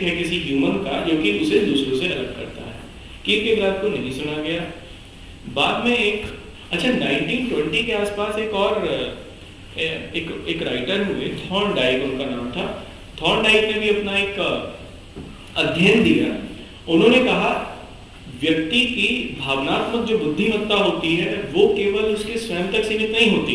Characteristic है किसी human का जो कि उसे दूसरों से अलग करता है। किरकेगार्ड को नहीं सुना गया। बाद में एक 1920 के आसपास एक और एक राइटर हुए, थॉर्नडाइक उनका नाम था। थॉर्नडाइक ने भी अपना एक अध्ययन दिया। उन्होंने कहा व्यक्ति की भावनात्मक जो बुद्धिमत्ता होती है वो केवल उसके स्वयं तक सीमित नहीं होती,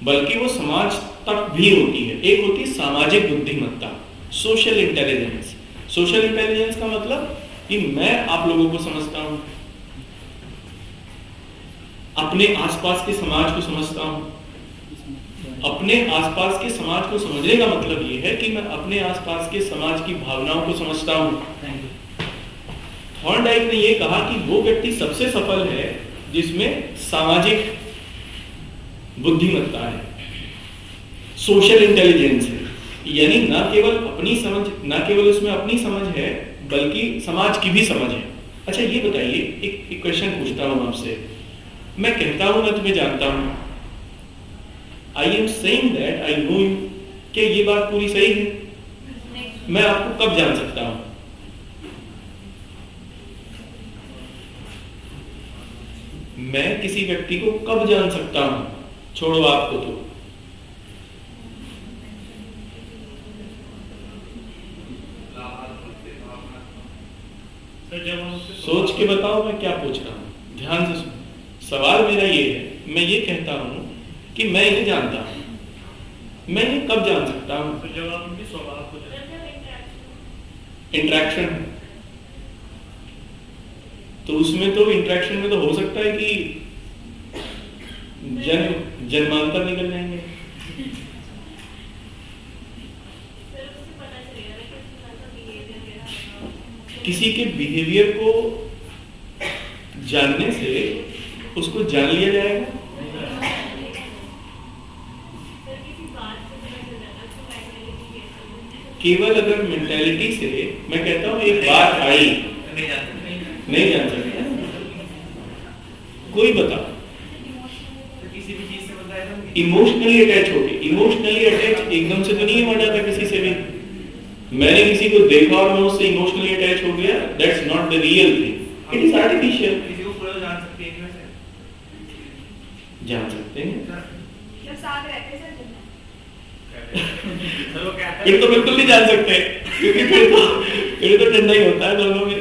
बल्कि वो समाज तक भी होती है। एक होती है सामाजिक बुद्धिमत्ता, सोशल इंटेलिजेंस। सोशल इंटेलिजेंस का मतलब कि मैं आप लोगों को समझता हूं, अपने आसपास के समाज को समझता हूं। अपने आसपास के समाज को समझने का मतलब ये है कि मैं अपने आसपास के समाज की भावनाओं को समझता हूं। थॉर्नडाइक ने यह कहा कि वो व्यक्ति सबसे सफल है जिसमें सामाजिक बुद्धिमत्ता है, सोशल इंटेलिजेंस है। यानी न केवल अपनी समझ, न केवल उसमें अपनी समझ है बल्कि समाज की भी समझ है। अच्छा ये बताइए, एक क्वेश्चन पूछता हूं आपसे। मैं कहता हूं मैं तुम्हें जानता हूं, I am saying that I no you. क्या ये बात पूरी सही है? मैं आपको कब जान सकता हूं? मैं किसी व्यक्ति को कब जान सकता हूं? छोड़ो आपको तो, सोच के बताओ मैं क्या पूछ रहा हूं, ध्यान से सुनो। सवाल मेरा ये है, मैं ये कहता हूं कि मैं इन्हें जानता हूं, मैं इन्हें कब जान सकता हूं? तो जवाब उनके स्वभाव को इंटरेक्शन। तो उसमें तो इंटरेक्शन में तो हो सकता है कि जन्मांतर निकल जाएंगे। किसी के बिहेवियर को जानने से उसको जान लिया जाएगा। केवल अगर मेंटालिटी से, मैं कहता हूं एक बात आई, नहीं जान सकता। कोई बता, किसी भी चीज से बताया इमोशनली अटैच हो गए। इमोशनली अटैच एकदम से तो नहीं हो जाता किसी से भी। मैंने किसी को देखा और मैं उससे इमोशनली अटैच हो गया, that's not the real thing, it is artificial. किसी को पूरा जान सकते हैं, जान सकते हैं, जब साथ रहते हैं फिर तो बिल्कुल नहीं जान सकते, क्योंकि फिर तो ठंडा ही होता है दोनों में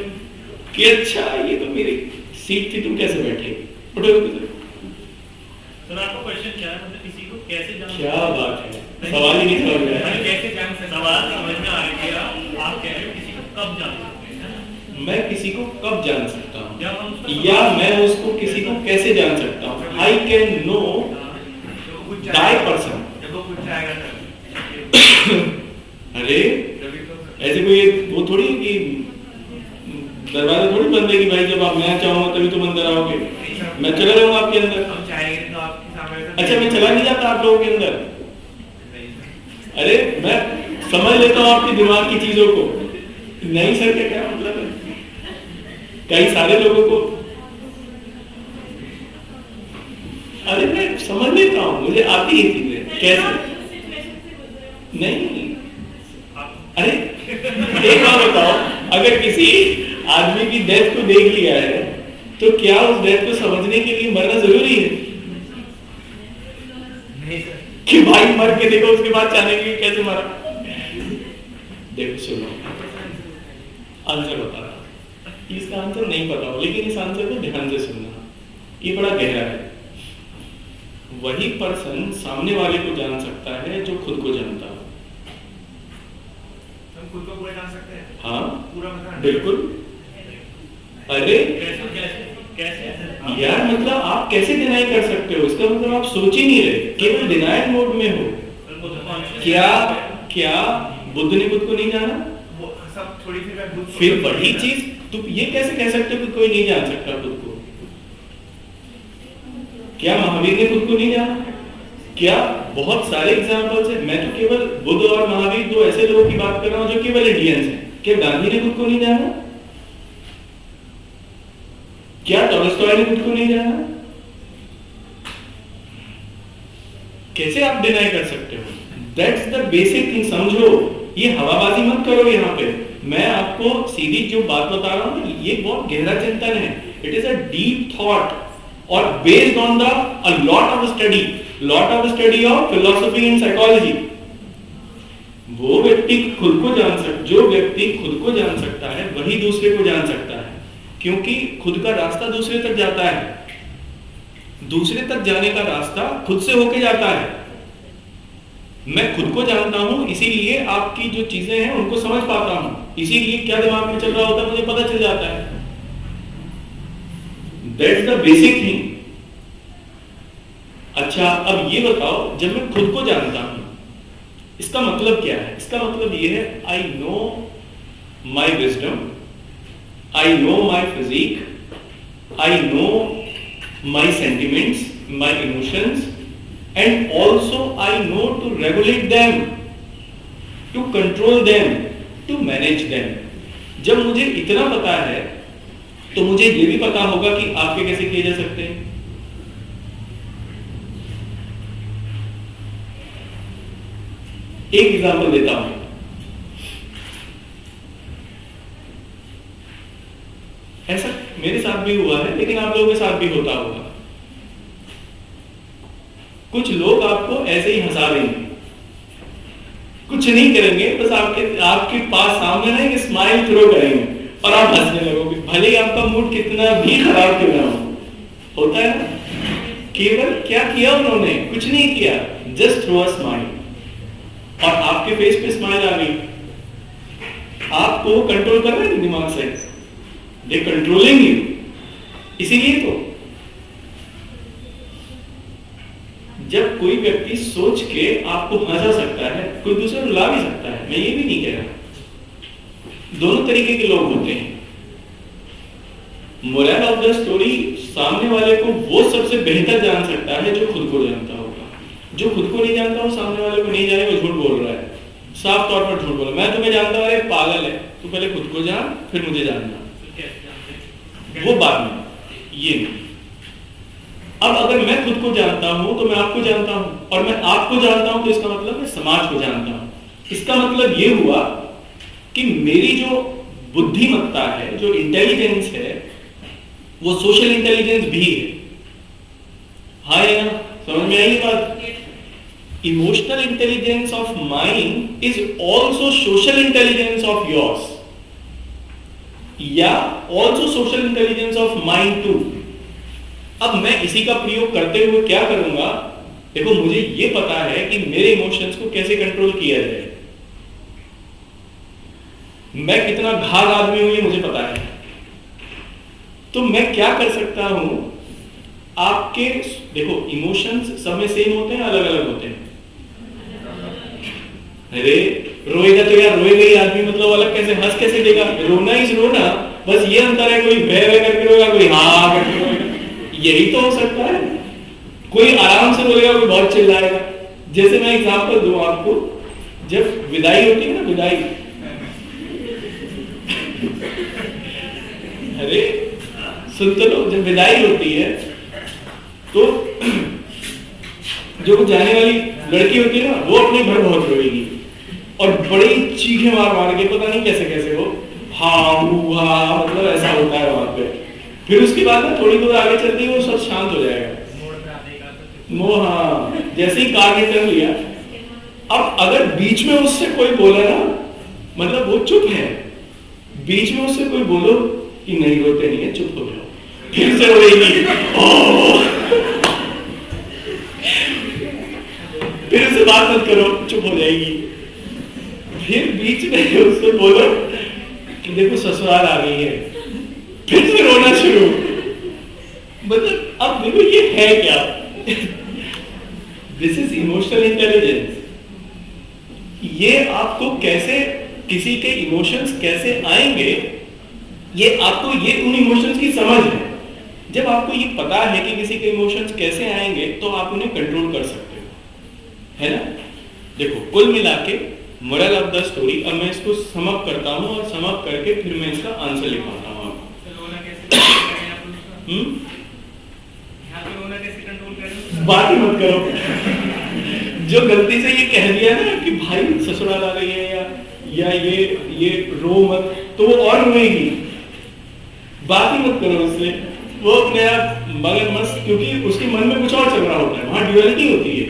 कि अच्छा ये तो मेरी सीट थी, तुम कैसे बैठे? सर आपका क्वेश्चन क्या है, मतलब किसी को कैसे जान? क्या बात है, सवाल ही नहीं समझ में आया। कैसे जान सकते? सवाल समझ में आ गया। आप कह रहे हो किसी को कब जान सकते हैं? मैं किसी को कब जान सकता हूँ या मैं उसको किसी को कैसे जान सकता हूँ? I can know that person. अरे ऐसे कोई वो थोड़ी कि दरवाजा थोड़ी बंद है कि भाई जब आप मैं चाहूंगा तभी तुम अंदर आओगे। मैं चला जाऊंगा आपके अंदर। अच्छा मैं चला नहीं जाता आप लोगों के अंदर। अरे मैं समझ लेता हूँ आपके दिमाग की चीजों को। नहीं सर का क्या मतलब है? कई सारे लोगों को अरे मैं समझ लेता हूँ, मुझे आती है चीजें कैसे। नहीं अरे एक बात बताओ, अगर किसी आदमी की डेथ को देख लिया है तो क्या उस डेथ को समझने के लिए मरना जरूरी है? नहीं कि भाई मर के देखो उसके बाद जाने के लिए कैसे मरा। देखो सुनो, आंसर बता रहा, इसका आंसर नहीं पता हो लेकिन इस आंसर को ध्यान से सुनना, ये बड़ा गहरा है। वही पर्सन सामने वाले को जान सकता है जो खुद को जानता है। हम खुद को पूरा जान सकते हैं? हाँ पूरा बिल्कुल। अरे कैसे यार, मतलब आप कैसे डिनाई कर सकते हो? इसका मतलब आप सोच ही नहीं रहे, केवल डिनायल मोड में हो। क्या बुद्ध ने खुद को नहीं जाना? सब थोड़ी सी फिर वही चीज तुम ये कैसे कह सकते हो कि कोई नहीं जान सकता खुद को? क्या महावीर ने खुद को नहीं जाना? क्या बहुत सारे एग्जाम्पल्स हैं। मैं तो केवल बुद्ध और महावीर दो ऐसे लोगों की बात कर रहा हूं जो केवल इंडियंस हैं। क्या गांधी ने खुद को नहीं जाना? क्या टॉलस्टॉय ने खुद को नहीं जाना? कैसे आप डिनाई कर सकते हो? That's the basic thing. समझो, ये हवाबाजी मत करो यहाँ पे। मैं आपको सीधी जो बात बता रहा हूँ ये बहुत गहरा चिंतन है. It is a deep thought और based on the a lot of study of philosophy and psychology. वो व्यक्ति खुद को जान सकता, जो व्यक्ति खुद को जान सकता है वही दूसरे को जान सकता है, क्योंकि खुद का रास्ता दूसरे तक जाता है. दूसरे तक जाने का रास्ता खुद से होके जाता है. मैं खुद को जानता हूं, इसीलिए आपकी जो चीजें हैं उनको समझ पाता हूं, इसीलिए क्या दिमाग में चल रहा होता है मुझे पता चल जाता है. That's the basic thing. अच्छा, अब ये बताओ, जब मैं खुद को जानता हूं इसका मतलब क्या है? इसका मतलब ये है I know my wisdom, I know my physique, I know my sentiments, my emotions, and also I know to regulate them, to control them, to manage them. जब मुझे इतना पता है तो मुझे ये भी पता होगा कि आपके कैसे किए जा सकते हैं. एक एग्जांपल देता हूं. ऐसा मेरे साथ भी हुआ है, लेकिन आप लोगों के साथ भी होता होगा. कुछ लोग आपको ऐसे ही हंसा देंगे, कुछ नहीं करेंगे, बस आपके पास सामने ना एक स्माइल थ्रो करेंगे और आप हंसने लगोगे, भले ही आपका मूड कितना भी खराब क्यों ना हो. होता है ना? केवल क्या किया उन्होंने? कुछ नहीं किया, जस्ट थ्रो अ स्माइल और आपके फेस पे स्माइल आ गई. आपको कंट्रोल कर रहे हैं दिमाग से, दे कंट्रोलिंग यू. इसीलिए तो जब कोई व्यक्ति सोच के आपको हंसा सकता है, कोई दूसरा रुला भी सकता है. मैं ये भी नहीं कह रहा, दोनों तरीके के लोग होते हैं. मोरल ऑफ द स्टोरी, सामने वाले को वो सबसे बेहतर जान सकता है जो खुद को जानता होगा. जो खुद को नहीं जानता वो सामने वाले को नहीं जाने, वो झूठ बोल रहा है, साफ तौर पर झूठ बोल रहा है. मैं तुम्हें जानता हूं, अरे पागल है, तू पहले खुद को जान फिर मुझे जानना. वो बाद में, ये नहीं. अब अगर मैं खुद को जानता हूं तो मैं आपको जानता हूं, और मैं आपको जानता हूं तो इसका मतलब मैं समाज को जानता हूं. इसका मतलब ये हुआ कि मेरी जो बुद्धिमत्ता है, जो इंटेलिजेंस है, वो सोशल इंटेलिजेंस भी है. हाँ या ना? समझ में आई बात? Emotional intelligence of mind is also social intelligence of yours, या also social intelligence of mind too. अब मैं इसी का प्रयोग करते हुए क्या करूंगा? देखो, मुझे ये पता है कि मेरे इमोशंस को कैसे कंट्रोल किया जाए. मैं कितना घाघ आदमी हूं ये मुझे पता है. तो मैं क्या कर सकता हूं? आपके देखो, इमोशंस सब में सेम होते हैं, अलग अलग होते हैं. अरे रोएगा तो यार रोएगा ही आदमी, मतलब अलग कैसे, हंस कैसे देगा? रोना इज रोना, बस ये अंतर है, कोई भय भय करके रोएगा, कोई हाँ करके रोएगा. यही तो हो सकता है. कोई आराम से बोलेगा, कोई बहुत चिल्लाएगा. जैसे मैं एग्जांपल दूं आपको, जब विदाई होती है ना, विदाई, अरे सुन तो लो, जब विदाई होती है तो जो जाने वाली लड़की होती है ना, वो अपने घर बहुत रोएगी और बड़ी चीखें मार मार के, पता नहीं कैसे कैसे वो हाँ मतलब ऐसा होता है वहां पे. फिर उसके बाद ना थोड़ी दूर आगे चलते ही वो सब शांत हो जाएगा. हाँ, जैसे ही कार ने टर्न लिया. अब अगर बीच में उससे कोई बोला ना, मतलब वो चुप है, बीच में उससे कोई बोलो कि नहीं रोते नहीं है, चुप हो जाओ, फिर से रोएगी. फिर उससे बात मत करो, चुप हो जाएगी. फिर बीच में उससे बोलो कि देखो ससुराल आ गई है, फिर से रोना शुरू. मतलब अब देखो ये है क्या? This is emotional intelligence. ये आपको कैसे, किसी के इमोशंस कैसे आएंगे, ये आपको, ये उन इमोशंस की समझ है. जब आपको ये पता है कि किसी के इमोशंस कैसे आएंगे तो आप उन्हें कंट्रोल कर सकते हो, है ना? देखो, कुल मिला के मोरल ऑफ द स्टोरी, अब मैं इसको सम अप करता हूं और सम अप करके फिर मैं इसका आंसर लिखवाता हूं. बात ही मत करो. जो गलती से ये कह दिया ना कि भाई ससुराल आ गई है या या ये रो मत, तो वो और रोएगी, बात ही मत करो उससे, वो अपने आप मगन मस्त, क्योंकि उसके मन में कुछ और चल रहा होता है, वहां ड्युअलिटी होती है।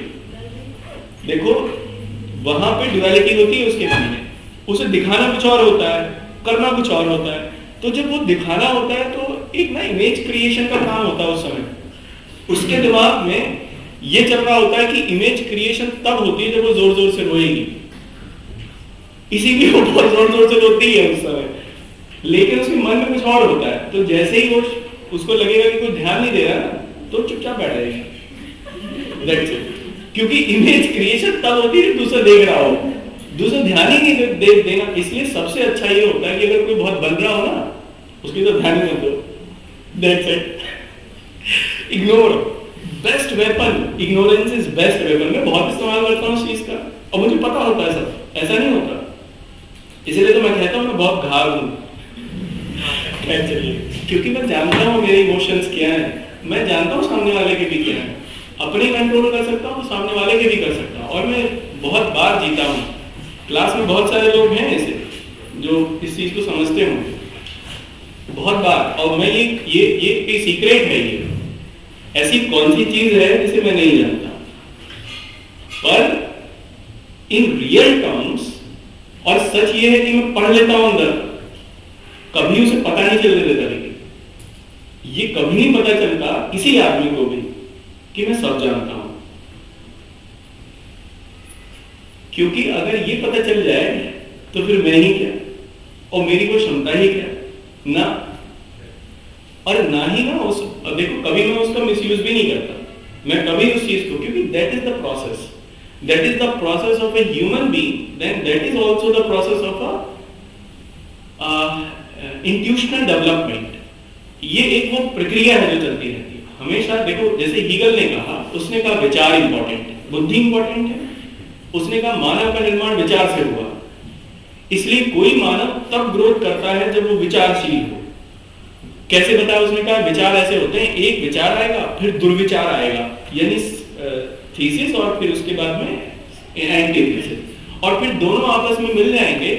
देखो वहां पे ड्युअलिटी होती है उसके मन में, उसे दिखाना कुछ और होता है, करना कुछ और होता है। तो जब वो दिखाना होता है तो एक ना इमेज क्रिएशन का काम होता है उस समय, उसके दिमाग में ये चल रहा होता है कि इमेज क्रिएशन तब होती है जब वो जोर जोर से रोएगी, इसीलिए वो बहुत जोर जोर से रोती है उस समय, लेकिन उसके मन में कुछ और होता है। तो जैसे ही वो उसको लगेगा कि कोई ध्यान नहीं दे रहा ना, तो चुपचाप बैठ जाएगी। That's it. क्योंकि इमेज क्रिएशन तब होती है जब दूसरा देख रहा हो, दूसरा ध्यान ही नहीं देना। इसलिए सबसे अच्छा ये होता है कि अगर कोई बहुत बन रहा हो ना, उसकी तो ध्यान ही मत दो। That's it. Ignore, best weapon, ignorance is best weapon. मैं बहुत इस्तेमाल करता हूँ इस चीज का, और मुझे पता होता है सब, ऐसा नहीं होता, इसलिए तो मैं कहता हूँ मैं बहुत घाव हूँ। चलिए, क्योंकि मैं जानता हूँ मेरे इमोशंस क्या हैं, मैं जानता हूँ सामने वाले के भी क्या हैं, अपने कंट्रोल कर सकता हूँ, सामने वाले के भी कर सकता हूँ, और मैं बहुत बार जीता हूँ। क्लास में बहुत सारे लोग हैं ऐसे जो इस चीज को समझते होंगे, बहुत बार। और मैं ये सीक्रेट है, ये ऐसी कौन सी चीज है जिसे मैं नहीं जानता, पर इन रियल टर्म्स, और सच ये है कि मैं पढ़ लेता हूं अंदर, कभी उसे पता नहीं चलने देता। लेकिन ये कभी नहीं पता चलता किसी आदमी को भी कि मैं सब जानता हूं, क्योंकि अगर ये पता चल जाए तो फिर मैं ही क्या, और मेरी कोई क्षमता ही क्या ना, और ना ही ना उस, देखो कभी मैं उसका मिसयूज भी नहीं करता, मैं कभी उस चीज को, क्योंकि that is the process, that is the process of a human being, then that is also the process of a intuitional development. ये एक वो प्रक्रिया है जो चलती रहती है हमेशा। देखो जैसे हीगल ने कहा, उसने कहा विचार इंपॉर्टेंट है, बुद्धि इंपॉर्टेंट है, उसने कहा मानव का निर्माण विचार से हुआ, इसलिए कोई मानव तब ग्रोथ करता है जब वो विचारशील हो। कैसे बताया उसने कहा, विचार ऐसे होते हैं, एक विचार आएगा, फिर दुर्विचार आएगा, यानी थीसिस, और फिर उसके बाद में एंटीथीसिस, और फिर दोनों आपस में मिल जाएंगे,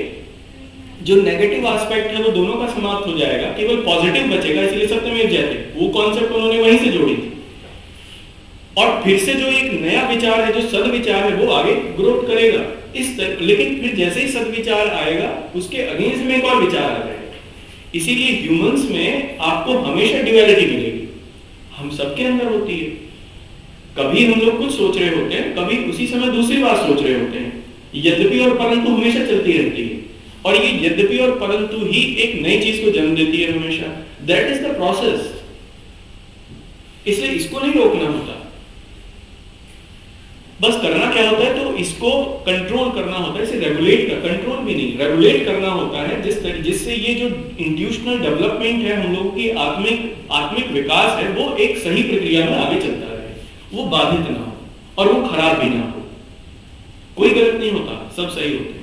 जो नेगेटिव एस्पेक्ट है वो दोनों का समाप्त हो जाएगा, केवल पॉजिटिव बचेगा। इसलिए सत्यमेव जयते, वो कॉन्सेप्ट उन्होंने वहीं से जोड़ी थी, और फिर से जो एक नया विचार है, जो सद्विचार है, वो आगे ग्रोथ करेगा इस तरह। लेकिन फिर जैसे ही सद्विचार आएगा, उसके अगेंस्ट में एक और विचार आ जाएगा। इसीलिए ह्यूमंस में आपको हमेशा ड्युअलिटी मिलेगी, हम सबके अंदर होती है। कभी हम लोग कुछ सोच रहे होते हैं, कभी उसी समय दूसरी बात सोच रहे होते हैं, यद्यपि और परंतु हमेशा चलती रहती है, और ये यद्यपि और परंतु ही एक नई चीज को जन्म देती है हमेशा। दैट इज द प्रोसेस, इसलिए इसको नहीं रोकना होता, बस करना क्या होता है, तो इसको कंट्रोल करना होता है, इसे रेगुलेट कर, कंट्रोल भी नहीं, रेगुलेट करना होता है, जिससे ये जो इंट्यूशनल डेवलपमेंट है, हम लोगों की आत्मिक विकास है, वो एक सही प्रक्रिया में आगे चलता रहे, वो बाधित ना हो और वो खराब भी ना हो। कोई गलत नहीं होता, सब सही होते हैं,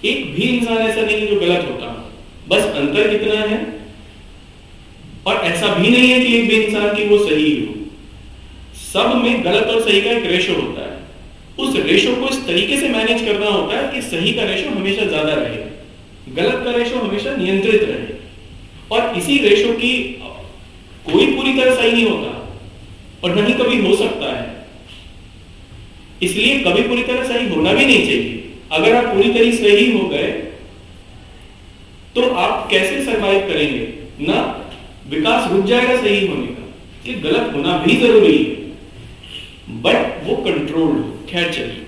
एक भी इंसान ऐसा नहीं है जो गलत होता, बस अंतर कितना है, और ऐसा भी नहीं है कि एक भी इंसान की वो सही हो। सब में गलत और सही का एक रेशो होता है, उस रेशो को इस तरीके से मैनेज करना होता है कि सही का रेशो हमेशा ज्यादा रहे, गलत का रेशो हमेशा नियंत्रित रहे, और इसी रेशो की कोई पूरी तरह सही नहीं होता और नहीं कभी हो सकता है, इसलिए कभी पूरी तरह सही होना भी नहीं चाहिए। अगर आप पूरी तरह सही हो गए तो आप कैसे सरवाइव करेंगे ना, विकास रुक जाएगा सही होने का, कि गलत होना भी जरूरी है, बट वो कंट्रोल्ड हो। खैर चलिए,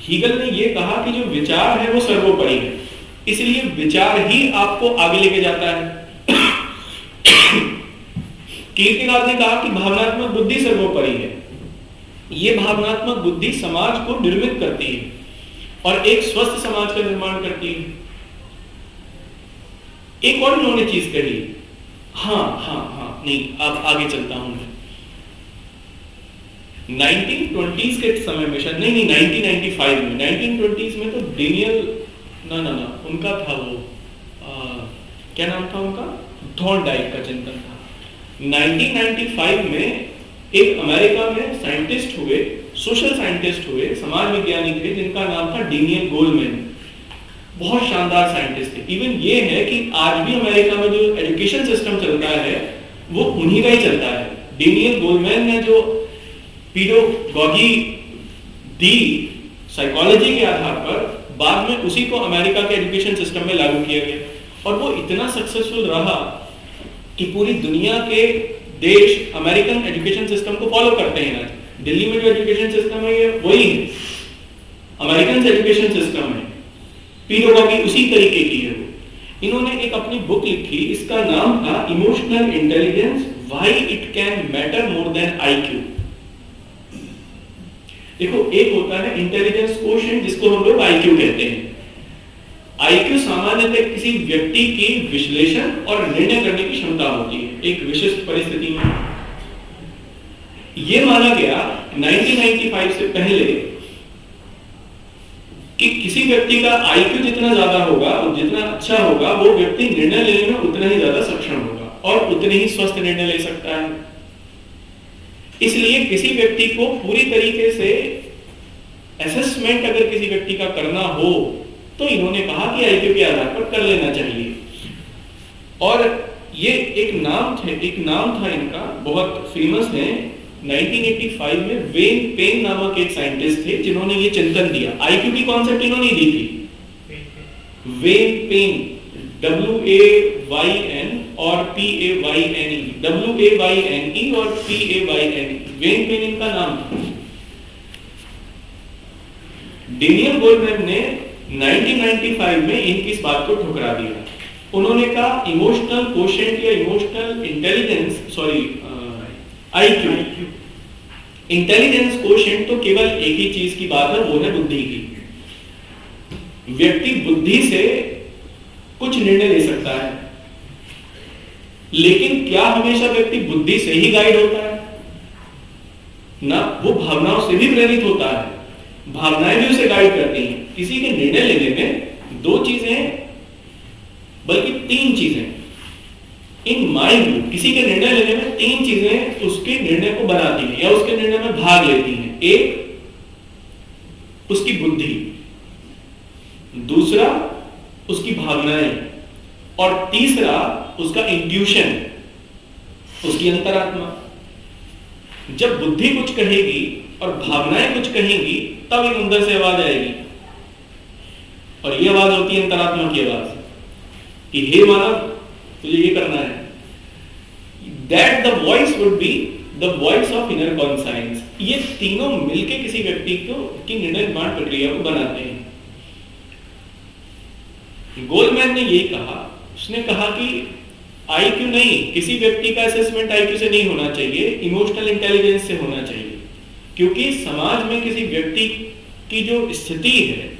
हीगल ने ये कहा कि जो विचार है वो सर्वोपरि है, इसलिए विचार ही आपको आगे लेके जाता है। कीर्तिदास ने कहा कि भावनात्मक बुद्धि सर्वोपरि है, ये भावनात्मक बुद्धि समाज को निर्मित करती है और एक स्वस्थ समाज का निर्माण करती है। एक और उन्होंने चीज कही, हाँ नहीं, अब आगे चलता हूं मैं। 1920s के समय में, शायद नहीं 1995 में, 1920s में तो डेनियल ना उनका था वो क्या नाम था उनका, थॉर्नडाइक का चिंतन था। 1995 में एक अमेरिका में साइंटिस्ट हुए, सोशल साइंटिस्ट हुए, समाज विज्ञानी थे, जिनका नाम था डेनियल गोलमैन। बहुत शानदार साइंटिस्ट थे। इवन ये है कि आज भी अमेरिका में जो एजुकेशन सिस्टम चलता है वो उन्हीं का ही चलता है। डेनियल गोलमैन ने जो पीडोगॉजी दी साइकोलॉजी के आधार पर, बाद में उसी को अमेरिका के एजुकेशन सिस्टम में लागू किया गया, और वो इतना सक्सेसफुल रहा कि पूरी दुनिया के देश अमेरिकन एजुकेशन सिस्टम को फॉलो करते हैं। आज दिल्ली में जो एजुकेशन सिस्टम है ये वही है, अमेरिकन एजुकेशन सिस्टम है, पीडोगॉजी उसी तरीके की है वो। इन्होंने एक अपनी बुक लिखी, इसका नाम था emotional intelligence, why it can matter more than IQ. देखो, एक होता है इंटेलिजेंस कोशेंट, जिसको हम लोग आईक्यू कहते हैं। आईक्यू सामान्यतः किसी व्यक्ति की विश्लेषण और निर्णय करने की क्षमता होती है एक विशिष्ट परिस्थिति में। यह माना गया 1995 से पहले कि किसी व्यक्ति का आईक्यू जितना ज्यादा होगा और जितना अच्छा होगा, वो व्यक्ति निर्णय लेने में उतना ही ज्यादा सक्षम होगा और उतने ही स्वस्थ निर्णय ले सकता है। इसलिए किसी व्यक्ति को पूरी तरीके से असेसमेंट अगर किसी व्यक्ति का करना हो तो इन्होंने कहा कि आईक्यू के आधार पर कर लेना चाहिए। और ये एक नाम था इनका, बहुत फेमस है। 1985 में वेन पेन नामक एक साइंटिस्ट थे जिन्होंने ये चिंतन दिया। आईक्यू की कॉन्सेप्ट इन्होंने दी थी, वेन पेन, WAYN और PAYNE, WAYNE और PAYNE, वेन पेन इनका नाम था। डेनियल गोलमैन ने 1995 में इनकी इस बात को ठुकरा दिया। उन्होंने कहा इमोशनल कोशेंट या emotional intelligence, IQ, intelligence quotient तो केवल एक ही चीज की बात है, वो है बुद्धि की। व्यक्ति बुद्धि से कुछ निर्णय ले सकता है, लेकिन क्या हमेशा व्यक्ति बुद्धि से ही गाइड होता है? ना, वो भावनाओं से भी प्रेरित होता है, भावनाएं भी उसे गाइड करती हैं। किसी के निर्णय लेने में दो चीजें, बल्कि तीन चीजें, इन माय व्यू किसी के निर्णय लेने में तीन चीजें उसके निर्णय को बनाती हैं या उसके निर्णय में भाग लेती हैं। एक, उसकी बुद्धि, दूसरा उसकी भावनाएं, और तीसरा उसका इंट्यूशन, उसकी अंतरात्मा। जब बुद्धि कुछ कहेगी और भावनाएं कुछ कहेंगी तब एक अंदर से आवाज आएगी, और ये आवाज होती है अंतरात्मा की आवाज कि हे मानव, तुझे ये करना है। That the voice would be the voice of inner conscience। ये तीनों मिलके किसी व्यक्ति को की निर्णय निर्माण प्रक्रिया को बनाते हैं। गोलमैन ने यही कहा, उसने कहा कि आईक्यू नहीं, किसी व्यक्ति का असेसमेंट आईक्यू से नहीं होना चाहिए, इमोशनल इंटेलिजेंस से होना चाहिए। क्योंकि समाज में किसी व्यक्ति की जो स्थिति है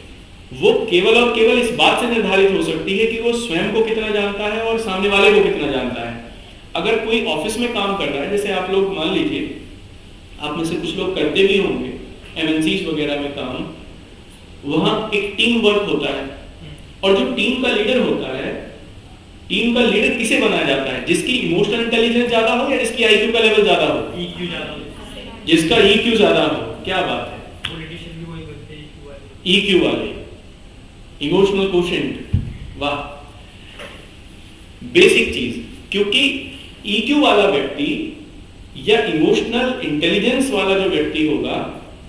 वो केवल और केवल इस बात से निर्धारित हो सकती है कि वो स्वयं को कितना जानता है और सामने वाले को कितना जानता है। अगर कोई ऑफिस में काम कर रहा है, जैसे आप लोग मान लीजिए, आप में से कुछ लोग करते भी होंगे MNCs वगैरह में काम, वहां एक टीम वर्क होता है, और जो टीम का लीडर होता है, टीम का लीडर किसे बनाया जाता है? जिसकी इमोशनल इंटेलिजेंस ज्यादा हो या जिसकी आईक्यू का लेवल ज्यादा हो? EQ ज्यादा हो। जिसका EQ ज्यादा हो। क्या बात है, पॉलिटिशियन भी वही करते हैं, EQ वाले, इमोशनल कोशेंट। वाह, बेसिक चीज। क्योंकि EQ वाला व्यक्ति या इमोशनल इंटेलिजेंस वाला जो व्यक्ति होगा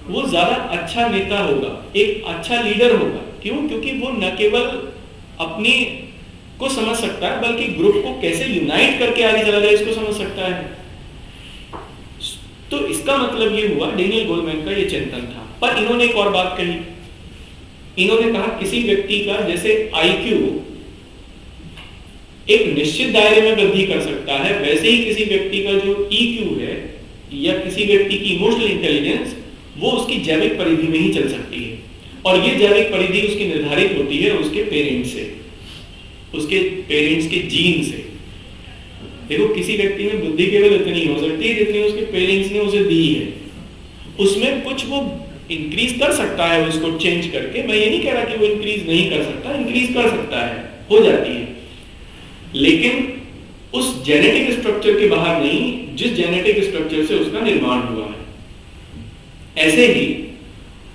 वो ज्यादा अच्छा नेता होगा, एक अच्छा लीडर होगा। क्यों? क्योंकि वो न केवल अपनी को समझ सकता है, बल्कि ग्रुप को कैसे यूनाइट करके आगे चला जाए इसको समझ सकता है। तो इसका मतलब ये हुआ, डेनियल गोलमैन का ये चिंतन था। पर इन्होंने एक और बात कही, इन्होंने कहा किसी व्यक्ति का जैसे आईक्यू एक निश्चित दायरे में वृद्धि कर सकता है, वैसे ही किसी व्यक्ति का जो EQ है या किसी व्यक्ति की इमोशनल इंटेलिजेंस, वो उसकी जैविक परिधि में ही चल सकती है। और ये जैविक परिधि उसकी निर्धारित होती है उसके पेरेंट्स से, उसके पेरेंट्स के जीन से। देखो, किसी व्यक्ति में बुद्धि केवल इतनी हो सकती है जितनी उसके पेरेंट्स ने उसे दी है। उसमें कुछ वो इंक्रीज कर सकता है उसको चेंज करके, मैं ये नहीं कह रहा कि वो इंक्रीज नहीं कर सकता, इंक्रीज कर सकता है, हो जाती है, लेकिन उस जेनेटिक स्ट्रक्चर के बाहर नहीं जिस जेनेटिक स्ट्रक्चर से उसका निर्माण हुआ है। ऐसे ही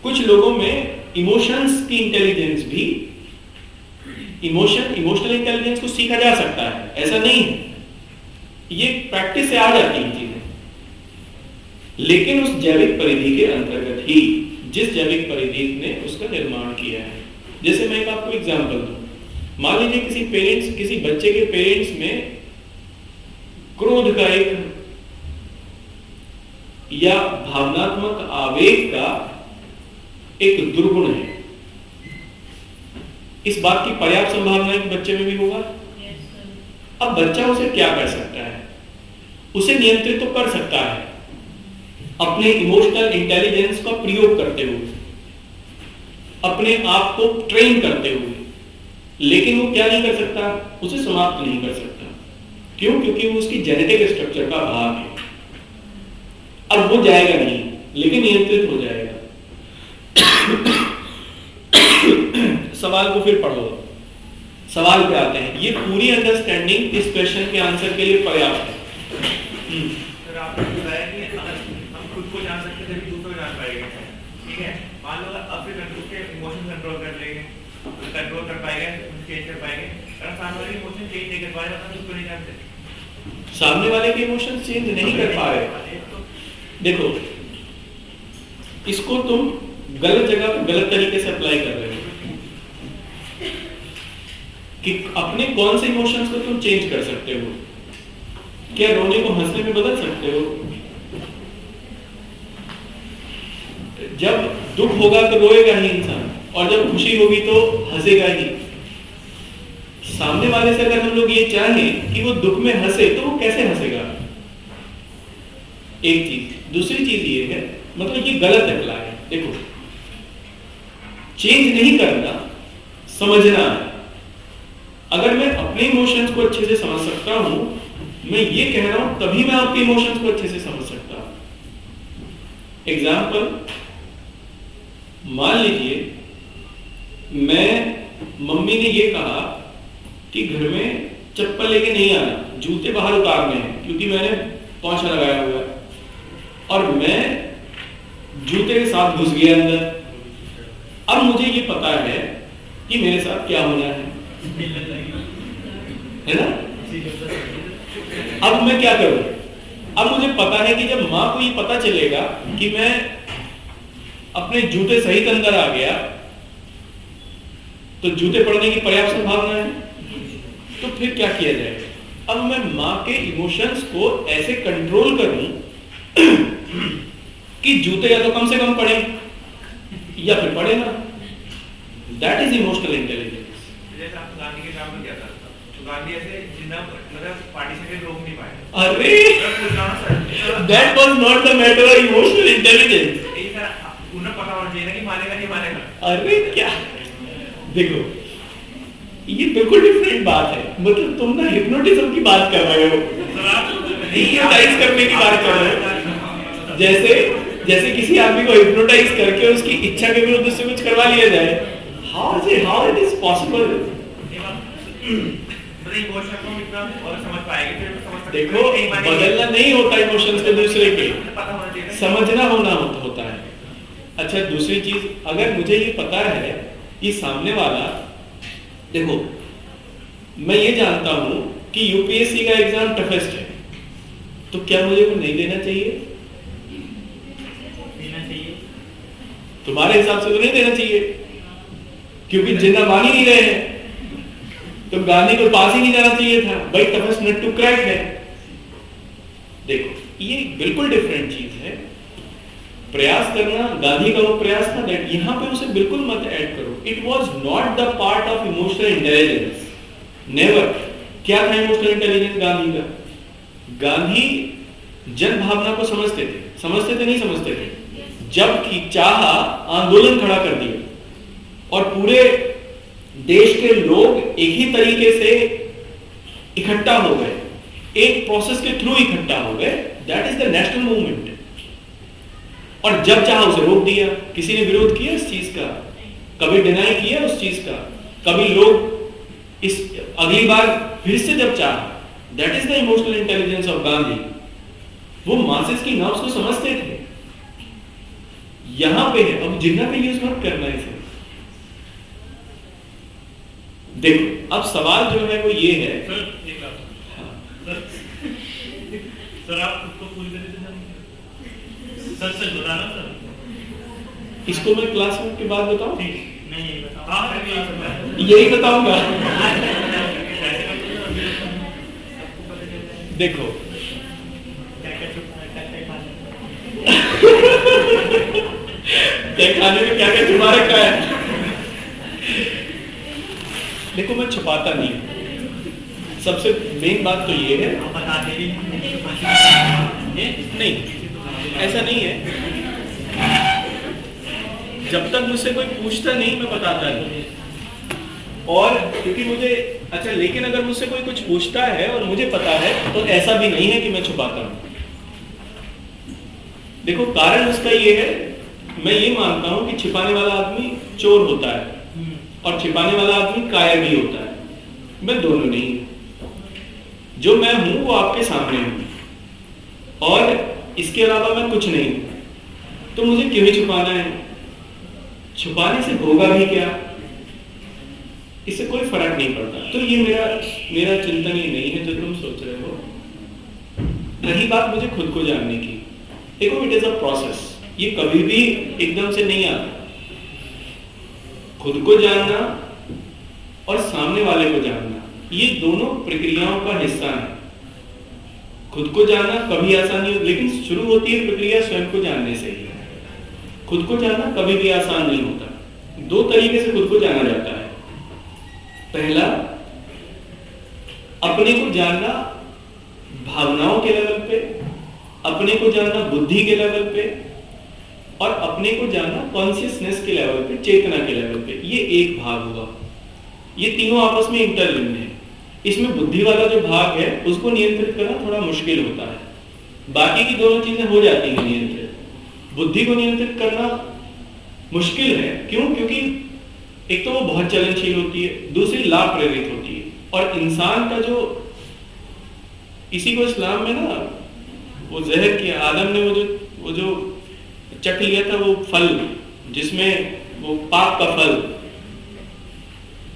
कुछ लोगों में इमोशंस की इंटेलिजेंस भी, इमोशनल इंटेलिजेंस को सीखा जा सकता है, ऐसा नहीं है, ये प्रैक्टिस से आ जाती है चीजें, लेकिन उस जैविक परिधि के अंतर्गत ही, जिस जैविक परिधि ने उसका निर्माण किया है। जैसे मैं एक आपको एग्जांपल दूं, मान लीजिए किसी बच्चे के पेरेंट्स में क्रोध का एक या भावनात्मक आवेग का एक दुर्गुण है। इस बात की पर्याप्त संभावना है कि बच्चे में भी होगा। अब बच्चा उसे क्या कर सकता है? उसे नियंत्रित तो कर सकता है अपने इमोशनल इंटेलिजेंस का प्रयोग करते हुए, अपने आप को ट्रेन करते हुए, लेकिन वो क्या नहीं कर सकता? उसे समाप्त नहीं कर सकता। क्यों? क्योंकि वो उसकी जेनेटिक स्ट्रक्चर का भाग है। अब वो जाएगा नहीं, लेकिन नियंत्रित हो जाएगा। सवाल को फिर पढ़ो। सवाल पे आते हैं। ये पूरी अंडरस्टैंडिंग इस क्वेश्चन के आंसर के लिए पर्याप्त है। सर आपने बताया कि अगर हम खुद को जान सकते थे, दूसरों को जान पाएंगे, ठीक है? मान लो अब फिर उसके इमोशन कंट्रोल कर लेंगे, कंट्रोल कर पाएंगे, चेंज कर पाएंगे। अगर सामने वाले इमोशन चेंज नहीं कर पाए तो हम उसको नहीं जानते। सामने वाले के इमोशन चेंज नहीं कर पा रहे, देखो इसको तुम गलत जगह पर गलत तरीके से अप्लाई कर रहे हो कि अपने कौन से इमोशंस को तुम चेंज कर सकते हो। क्या रोने को हंसने में बदल सकते हो? जब दुख होगा तो रोएगा ही इंसान, और जब खुशी होगी तो हंसेगा ही। सामने वाले से अगर हम लोग ये चाहें कि वो दुख में हंसे, तो वो कैसे हंसेगा? एक चीज। दूसरी चीज ये है, मतलब ये गलत अप्लाई है। देखो, चेंज नहीं करना, समझना है। अगर मैं अपने इमोशंस को अच्छे से समझ सकता हूं, मैं ये कह रहा हूं, तभी मैं आपके इमोशंस को अच्छे से समझ सकता हूं। एग्जाम्पल, मान लीजिए मम्मी ने ये कहा कि घर में चप्पल लेके नहीं आना, जूते बाहर उतारने हैं क्योंकि मैंने पोंछा लगाया हुआ है, और मैं जूते के साथ घुस गया अंदर। अब मुझे ये पता है कि मेरे साथ क्या होना है ना? अब मैं क्या करूं? अब मुझे पता है कि जब मां को ये पता चलेगा कि मैं अपने जूते सहित अंदर आ गया, तो जूते पड़ने की पर्याप्त संभावना है। तो फिर क्या किया जाए? अब मैं मां के इमोशंस को ऐसे कंट्रोल करूं कि जूते या तो कम से कम पड़े या फिर पड़े ना। That is emotional intelligence. जैसे आप गांधी के काम में क्या था, तो गांधी ऐसे जिंदा मतलब पार्टी से रोक नहीं पाए। अरे that was not the matter of emotional intelligence. उन्हें पता होना चाहिए ना कि मानेगा नहीं मानेगा। अरे क्या, देखो ये बिल्कुल डिफरेंट बात है। मतलब तुम ना हिप्नोटिज्म की बात कर रहे हो, हिप्नोटाइज करने की बात कर रहे हो। जैसे किसी आदमी को हिप्नोटाइज करके उसकी इच्छा के विरुद्ध उससे कुछ करवा लिया जाए। How it is possible? देखो, बदलना नहीं होता इमोशंस को दूसरे के, समझना होता है। अच्छा, दूसरी चीज, अगर मुझे ये पता है कि सामने वाला, देखो मैं ये जानता हूं कि यूपीएससी का एग्जाम टफेस्ट है, तो क्या मुझे वो नहीं देना चाहिए? तुम्हारे हिसाब से तो नहीं देना चाहिए, क्योंकि जिन्ना मान ही नहीं रहे हैं। तो गांधी को पास ही नहीं जाना चाहिए था भाई, टफेस्ट नट टू क्रैक है। देखो, ये बिल्कुल डिफरेंट चीज है। प्रयास करना, गांधी का वो प्रयास था, दैट यहां पे उसे बिल्कुल मत ऐड करो। It was not the part of emotional intelligence, never. क्या था इमोशनल इंटेलिजेंस गांधी का? गांधी जन भावना को समझते थे नहीं समझते थे। जब कि चाहा, आंदोलन खड़ा कर दिया और पूरे देश के लोग एक ही तरीके से इकट्ठा हो गए, एक प्रोसेस के थ्रू इकट्ठा हो गए। That is the national movement. और जब चाहा उसे रोक दिया। किसी ने विरोध किया इस चीज का? कभी डिनाई किया उस चीज का? कभी लोग इस अगली बार फिर से जब चाहा। That is the emotional intelligence of Gandhi. वो मासेस की नर्व्स को समझते थे। यहां पे है, अब जिन्ना पे यूज मत करना है इसे। देखो अब सवाल जो है वो ये है सर एक बात सर आप उसको पूरी तरह से जानते सर सच बताना सर। इसको मैं क्लास में के बाद बताऊं? ठीक नहीं यही बताओ। हाँ यही बताऊंगा। देखो क्या खाने में क्या क्या छुपा रखा है। देखो मैं छुपाता नहीं हूं, सबसे मेन बात तो ये है। नहीं ऐसा नहीं है, जब तक मुझसे कोई पूछता नहीं मैं बताता नहीं। और क्योंकि मुझे अच्छा, लेकिन अगर मुझसे कोई कुछ पूछता है और मुझे पता है तो ऐसा भी नहीं है कि मैं छुपाता हूं। देखो कारण उसका ये है, मैं ये मानता हूं कि छिपाने वाला आदमी चोर होता है और छिपाने वाला आदमी कायर भी होता है। मैं दोनों नहीं हूं, जो मैं हूं वो आपके सामने हूं और इसके अलावा मैं कुछ नहीं हूं, तो मुझे क्यों ही छुपाना है? छुपाने से होगा भी क्या? इससे कोई फर्क नहीं पड़ता। तो ये मेरा चिंतन ही नहीं है जो तुम सोच रहे हो। रही बात मुझे खुद को जानने की, देखो इट इज अ प्रोसेस, ये कभी भी एकदम से नहीं आता। खुद को जानना और सामने वाले को जानना, ये दोनों प्रक्रियाओं का हिस्सा है। खुद को जानना कभी आसान नहीं, लेकिन शुरू होती है प्रक्रिया स्वयं को जानने से ही। खुद को जानना कभी भी आसान नहीं होता। दो तरीके से खुद को जाना जाता है। पहला, अपने को जानना भावनाओं के लेवल पे, अपने को जानना बुद्धि के लेवल पे, और अपने को जानना कॉन्शियसनेस के लेवल पे, चेतना के लेवल पे। ये एक भाग हुआ। ये तीनों आपस में इंटरलिंक्ड है। इसमें बुद्धि वाला जो भाग है उसको नियंत्रित करना थोड़ा मुश्किल होता है। बाकी की दोनों चीजें हो जाती हैं नियंत्रित। बुद्धि को नियंत्रित करना मुश्किल है। क्यों? क्योंकि एक तो वो बहुत चलनशील होती है, दूसरी लाभ प्रेरित होती है। और इंसान का जो, इसी को इस्लाम में ना वो जहर किया, आदम ने वो जो चख लिया था वो फल, जिसमें वो पाप का फल,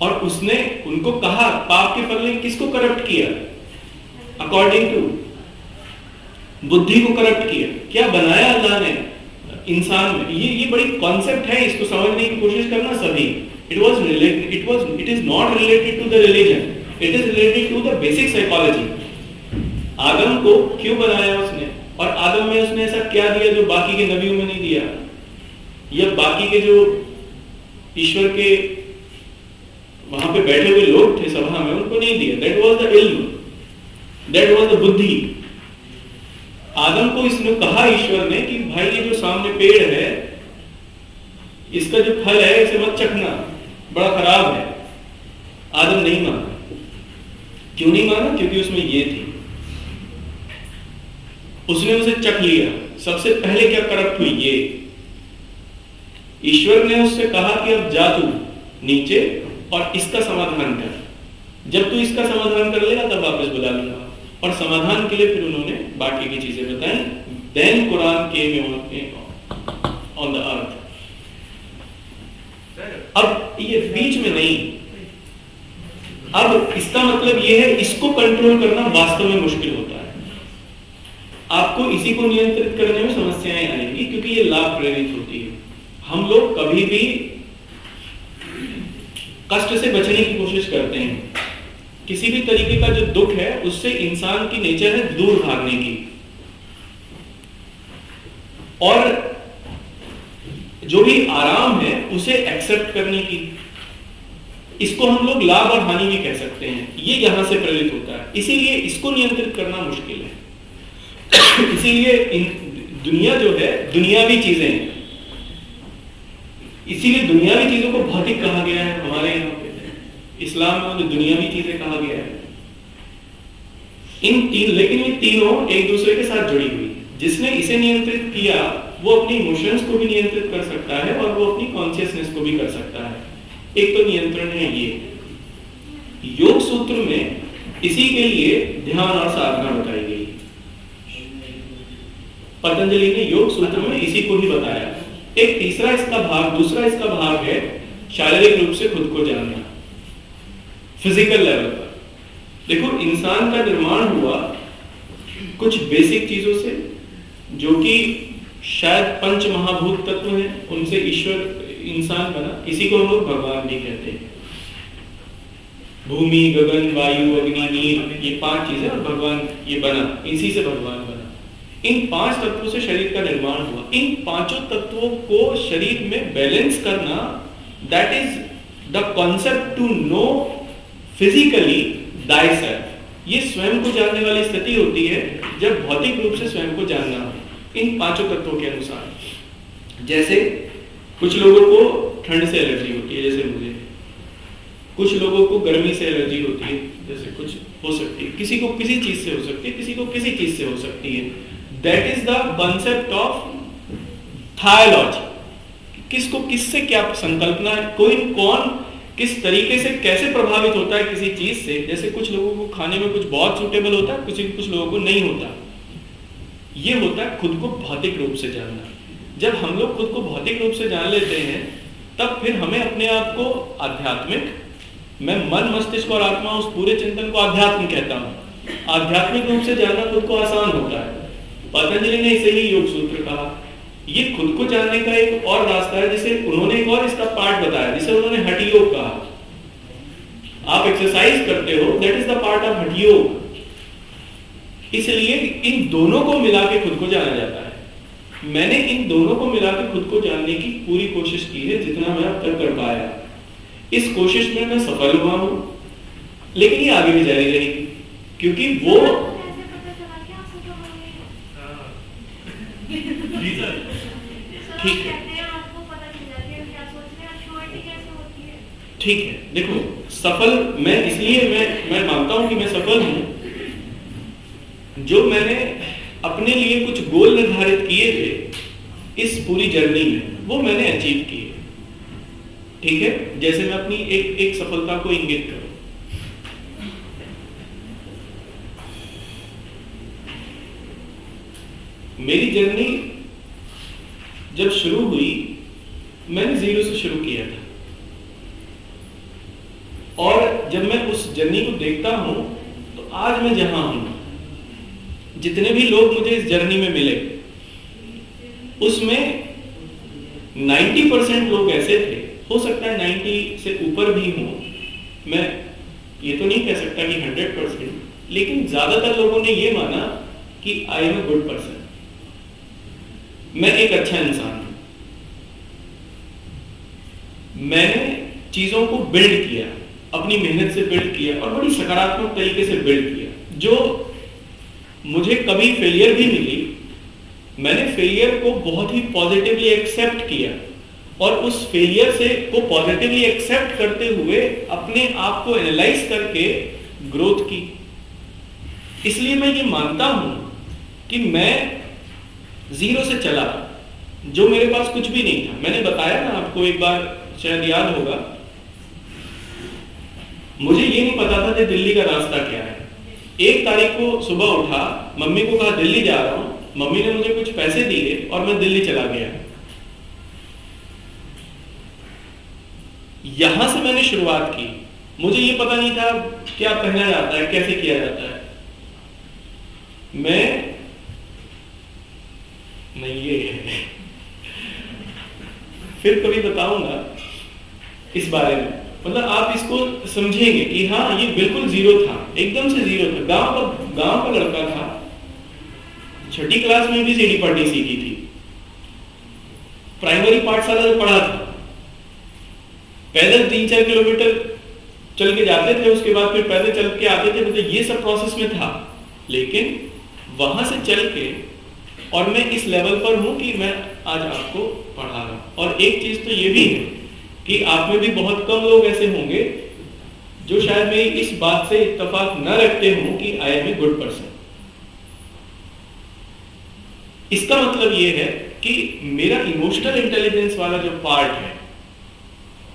और उसने उनको कहा, पाप के फल ने किसको करप्ट किया? अकॉर्डिंग टू बुद्धि को करप्ट किया। क्या बनाया अल्लाह ने इंसान में? ये बड़ी कॉन्सेप्ट है, इसको समझने की कोशिश करना सभी। It is not related to the religion, it is related to the basic psychology. आदम को क्यों बनाया उसने, और आदम में उसने ऐसा क्या दिया जो बाकी के नबियों में नहीं दिया, या बाकी के जो ईश्वर के वहां पे बैठे हुए लोग थे सभा में उनको नहीं दिया। दैट वाज द इल्म, दैट वाज द बुद्धि। आदम को इसने कहा ईश्वर ने कि भाई ये जो सामने पेड़ है इसका जो फल है इसे मत चखना, बड़ा खराब है। आदम नहीं माना। क्यों नहीं माना? क्योंकि उसमें ये थी। उसने उसे चख लिया। सबसे पहले क्या करप्ट हुई? ये ईश्वर ने उससे कहा कि अब जा तू नीचे और इसका समाधान कर। जब तू इसका समाधान कर लेगा तब वापस बुला लूंगा। और समाधान के लिए फिर उन्होंने बाकी की चीजें बताई। Then Quran came on the earth. अब ये बीच में नहीं। अब इसका मतलब ये है, इसको कंट्रोल करना वास्तव में मुश्किल होता है। आपको इसी को नियंत्रित करने में समस्याएं आएंगी, क्योंकि ये लाभ प्रेरित होती है। हम लोग कभी भी कष्ट से बचने की कोशिश करते हैं। किसी भी तरीके का जो दुख है उससे इंसान की नेचर है दूर भागने की, और जो भी आराम है उसे एक्सेप्ट करने की। इसको हम लोग लाभ और हानि भी कह सकते हैं। ये यहां से प्रेरित होता है, इसीलिए इसको नियंत्रित करना मुश्किल है। इसीलिए दुनिया जो है, दुनियावी चीजें हैं, इसीलिए दुनियावी चीजों को भौतिक कहा गया है। हमारे यहाँ पे इस्लाम में जो दुनियावी चीजें कहा गया है, इन तीन, लेकिन ये तीनों एक दूसरे के साथ जुड़ी हुई। जिसने इसे नियंत्रित किया वो अपनी इमोशंस को भी नियंत्रित कर सकता है और वो अपनी कॉन्शियसनेस को भी कर सकता है। एक तो नियंत्रण है ये। योग सूत्र में इसी के लिए ध्यान और साधना बताई गई। पतंजलि ने योग सूत्र में इसी को ही बताया। एक तीसरा इसका भाग, दूसरा इसका भाग है शारीरिक रूप से खुद को जानना, फिजिकल लेवल पर। देखो, इंसान का निर्माण हुआ कुछ बेसिक चीजों से, जो कि शायद पंच महाभूत तत्व हैं, उनसे ईश्वर इंसान बना। इसी को हम लोग भगवान भी कहते हैं। भूमि, गगन, वायु, अग्नि, नीर, ये 5 चीजें, और भगवान ये बना, इसी से भगवान बना। इन 5 तत्वों से शरीर का निर्माण हुआ। इन 5 तत्वों को शरीर में बैलेंस करना, that is the concept to know physically thyself। ये स्वयं को जानने वाली स्थिति होती है जब भौतिक रूप से स्वयं को जानना हो इन 5 तत्वों के अनुसार। जैसे कुछ लोगों को ठंड से एलर्जी होती है, जैसे मुझे, कुछ लोगों को गर्मी से एलर्जी होती है, जैसे कुछ हो सकती है, किसी को किसी चीज से हो सकती है, किसी को किसी चीज से हो सकती है। That is the concept of theology. किसको किससे क्या संकल्पना है, कोई कौन किस तरीके से कैसे प्रभावित होता है किसी चीज से। जैसे कुछ लोगों को खाने में कुछ बहुत सूटेबल होता है, कुछ लोगों को नहीं होता। ये होता है खुद को भौतिक रूप से जानना। जब हम लोग खुद को भौतिक रूप से जान लेते हैं, तब फिर हमें अपने आप को आध्यात्मिक, मैं मन, मस्तिष्क और आत्मा, उस पूरे चिंतन को आध्यात्म कहता हूं। आध्यात्मिक रूप से जानना खुद को आसान होता है। पतंजलि ने इसे ही योग सूत्र कहा। ये खुद को जानने का एक और रास्ता है, जिसे उन्होंने एक और इसका पार्ट बताया, जिसे उन्होंने हठ योग कहा। आप एक्सरसाइज करते हो, that is the part of हठ योग। इसलिए इन दोनों को मिला के खुद को जाना जाता है। मैंने इन दोनों को मिला के खुद को जानने की पूरी कोशिश की है, जितना मैं अब तक कर पाया। इस कोशिश में मैं सफल हुआ हूं, लेकिन ये आगे भी जारी रहेगी, क्योंकि वो ठीक है। ठीक है, देखो, सफल मैं इसलिए मैं मानता हूं कि मैं सफल हूं, जो मैंने अपने लिए कुछ गोल निर्धारित किए थे इस पूरी जर्नी में, वो मैंने अचीव किए। ठीक है, जैसे मैं अपनी एक सफलता को इंगित करूं। मेरी जर्नी जब शुरू हुई, मैंने 0 से शुरू किया था, और जब मैं उस जर्नी को देखता हूं, तो आज मैं जहां हूं, जितने भी लोग मुझे इस जर्नी में मिले, उसमें 90% लोग ऐसे थे, हो सकता है 90 से ऊपर भी हों, मैं ये तो नहीं कह सकता कि 100%, लेकिन ज्यादातर लोगों ने ये माना कि I am a good person, मैं एक अच्छा इंसान हूं। मैंने चीजों को बिल्ड किया, अपनी मेहनत से बिल्ड किया, और बड़ी सकारात्मक तरीके से बिल्ड किया। जो मुझे कभी फेलियर भी मिली, मैंने फेलियर को बहुत ही पॉजिटिवली एक्सेप्ट किया, और उस फेलियर से को पॉजिटिवली एक्सेप्ट करते हुए अपने आप को एनालाइज करके ग्रोथ की। इसलिए मैं ये मानता हूं कि मैं 0 से चला, जो मेरे पास कुछ भी नहीं था। मैंने बताया ना आपको, एक बार शायद याद होगा, मुझे ये नहीं पता था कि दिल्ली का रास्ता क्या है। 1 तारीख को सुबह उठा, मम्मी को कहा दिल्ली जा रहा हूं, मम्मी ने मुझे कुछ पैसे दिए और मैं दिल्ली चला गया। यहां से मैंने शुरुआत की। मुझे ये पता नहीं था क्या पहना जाता है, कैसे किया जाता है। मैं नहीं, ये है फिर कभी बताऊंगा इस बारे में। मतलब आप इसको समझेंगे कि हाँ, ये बिल्कुल 0 था, एकदम से 0 था। गांव का लड़का था, 6ठी क्लास में भी सीढ़ी पढ़नी सीखी थी, प्राइमरी पाठशाला में पढ़ा था, पैदल 3-4 किलोमीटर चल के जाते थे, उसके बाद फिर पैदल चल के आते थे। मतलब ये सब प्रोसेस में था, लेकिन वहां से चल के, और मैं इस लेवल पर हूं कि मैं आज आपको पढ़ा रहा हूं। और एक चीज तो ये भी है कि आप में भी बहुत कम लोग ऐसे होंगे जो शायद मेरी इस बात से इत्तेफाक न रखते हों कि I am a good person. इसका मतलब ये है कि मेरा इमोशनल इंटेलिजेंस वाला जो पार्ट है,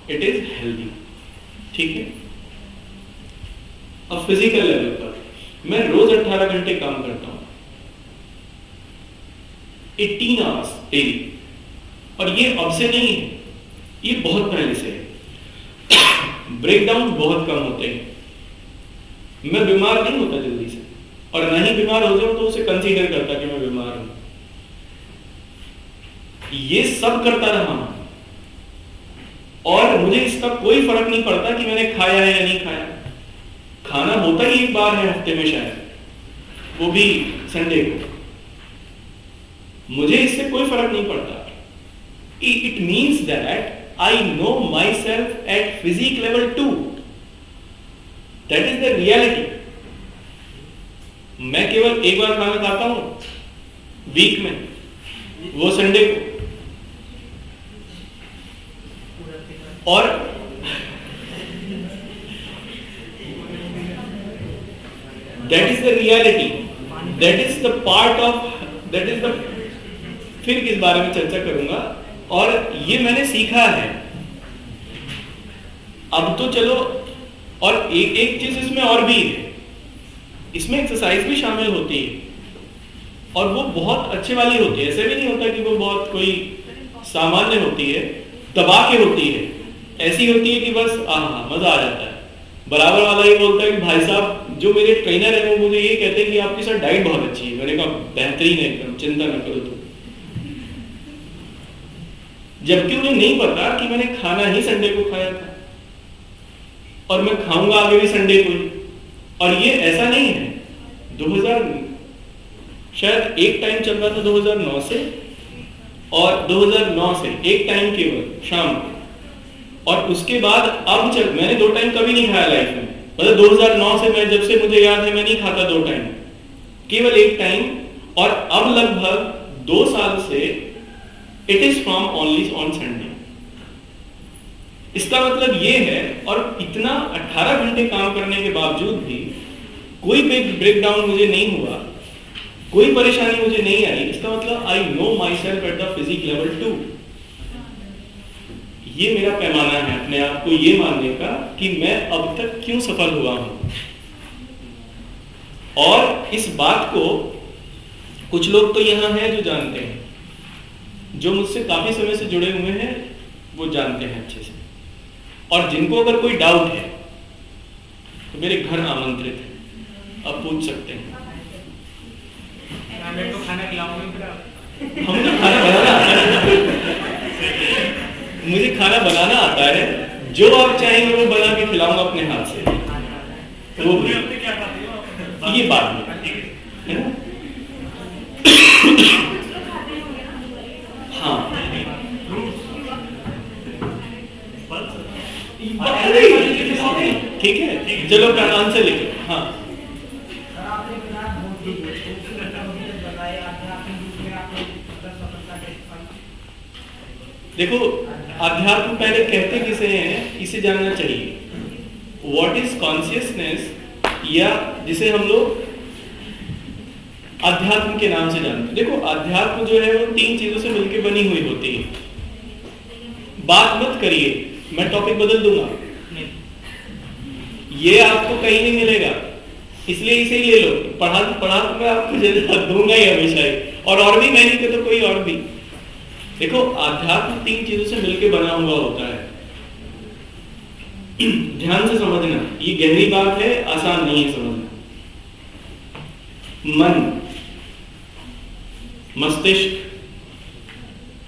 इट इज हेल्दी। ठीक है। अब फिजिकल लेवल पर मैं रोज 18 घंटे काम करता हूं, 18 आवर्स डेली। और ये अब से नहीं है, ये बहुत पहले से है। ब्रेकडाउन बहुत कम होते हैं। मैं बीमार नहीं होता जल्दी से, और ना ही बीमार हो जाऊं तो उसे कंसीडर करता कि मैं बीमार हूं। ये सब करता रहा हूं और मुझे इसका कोई फर्क नहीं पड़ता कि मैंने खाया है या नहीं खाया। खाना होता ही एक बार है हफ्ते में शायद, वो भी संडे को। मुझे इससे कोई फर्क नहीं पड़ता। It means that I know myself at physique level 2। That is the reality. मैं केवल एक बार खाना खाता हूं वीक में, वो संडे को। और that is the reality, that is the part of, that is the, फिर इस बारे में चर्चा करूंगा। और ये मैंने सीखा है। अब तो चलो, और एक चीज इसमें और भी है, इसमें एक्सरसाइज भी शामिल होती है और वो बहुत अच्छे वाली होती है। ऐसे भी नहीं होता कि वो बहुत कोई सामान्य होती है, दबा के होती है, ऐसी होती है कि बस मजा आ जाता है। बराबर वाला ही बोलता है कि भाई साहब, जो मेरे ट्रेनर है वो मुझे ये कहते हैं कि आपकी सर डाइट बहुत अच्छी है। मैंने कहा बेहतरीन है एकदम, चिंता न करो तुम। जबकि उन्हें नहीं पता कि मैंने खाना ही संडे को खाया था और मैं खाऊंगा आगे भी संडे को ही। और ये ऐसा नहीं है, 2000 शायद एक टाइम चल रहा था 2009 से, और 2009 से एक टाइम केवल शाम को, और उसके बाद अब चल, मैंने 2 टाइम कभी नहीं खाया लाइफ में। मतलब 2009 से, मैं जब से मुझे याद है मैं नहीं खाता 2 टाइम, केवल एक टाइम। और अब लगभग 2 साल से it is from only on Sunday. इसका मतलब ये है, और इतना 18 घंटे काम करने के बावजूद भी कोई ब्रेकडाउन मुझे नहीं हुआ, कोई परेशानी मुझे नहीं आई। इसका मतलब I know myself at the physique level 2। ये मेरा पैमाना है अपने आप को ये मानने का कि मैं अब तक क्यों सफल हुआ हूं। और इस बात को कुछ लोग तो यहां हैं जो जानते हैं, जो मुझसे काफी समय से जुड़े हुए हैं वो जानते हैं अच्छे से। और जिनको अगर कोई डाउट है तो मेरे घर आमंत्रित है, अब पूछ सकते हैं। मैं तो खाना खिलाऊंगा। हम तो खाना बनाना आता है, मुझे खाना बनाना आता है। जो आप चाहेंगे वो बना के खिलाऊंगा अपने हाथ से। वो भी क्या खाते हो? ये बात में है ना? हाँ, ठीक है, चलो का आंसर लिखो। हाँ, देखो अध्यात्म पहले कहते किसे हैं, इसे जानना चाहिए। व्हाट इज कॉन्शियसनेस, या जिसे हम लोग अध्यात्म के नाम से जानते हैं। देखो अध्यात्म जो है वो 3 चीजों से मिलकर बनी हुई होती है। बात मत करिए, मैं टॉपिक बदल दूंगा, ये आपको कहीं नहीं मिलेगा, इसलिए इसे ही ले लो। पढ़ा तो मैं आपको दूंगा ही हमेशा ही, और भी मैं नहीं कहता तो कोई और भी। देखो आध्यात्म 3 चीजों से मिलकर बना हुआ होता है। ध्यान से समझना, ये गहरी बात है, आसान नहीं है समझना। मन, मस्तिष्क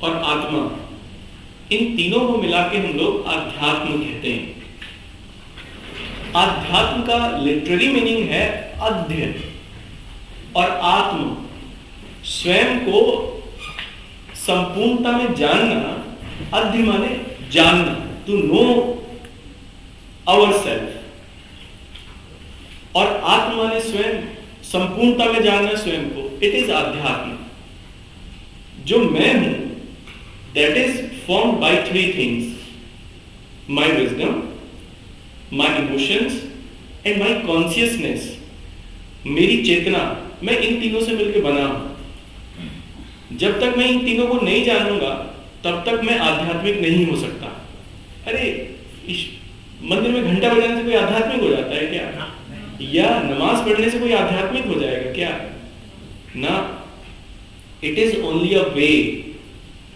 और आत्मा, इन तीनों को मिला के हम लोग आध्यात्म कहते हैं। आध्यात्म का लिटररी मीनिंग है अध्य, और आत्म स्वयं को संपूर्णता में जानना। अध्य माने जानना, टू नो आवर सेल्फ, और आत्म माने स्वयं, संपूर्णता में जानना स्वयं को। इट इज आध्यात्म। जो मैं हूं that is formed by 3 things, my wisdom, my emotions and my consciousness. मेरी चेतना, मैं इन तीनों से मिलकर बना हूं। जब तक मैं इन तीनों को नहीं जानूंगा तब तक मैं आध्यात्मिक नहीं हो सकता। अरे इस मंदिर में घंटा बजाने से कोई आध्यात्मिक हो जाता है क्या? या नमाज पढ़ने से कोई आध्यात्मिक हो जाएगा क्या? ना, it is only a way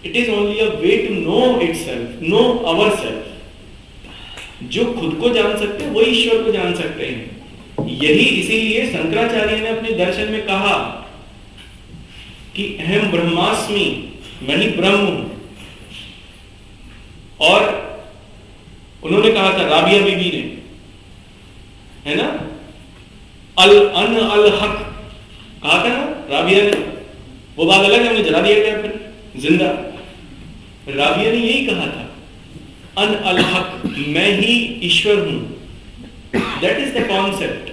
it is only a way to know itself, know our self. जो खुद को जान सकते हैं वो ईश्वर को जान सकते हैं। यही इसीलिए शंकराचार्य ने अपने दर्शन में कहा कि अहम ब्रह्मास्मि, मैं ही ब्रह्म हूं। और उन्होंने कहा था राबिया बीबी ने, है ना, अल अन अल हक कहा था ना राबिया ने। वो बात अलग है, हमने जला दिया गया फिर जिंदा। राबिया ने यही कहा था, अन अल हक, मैं ही ईश्वर हूं। That is the concept.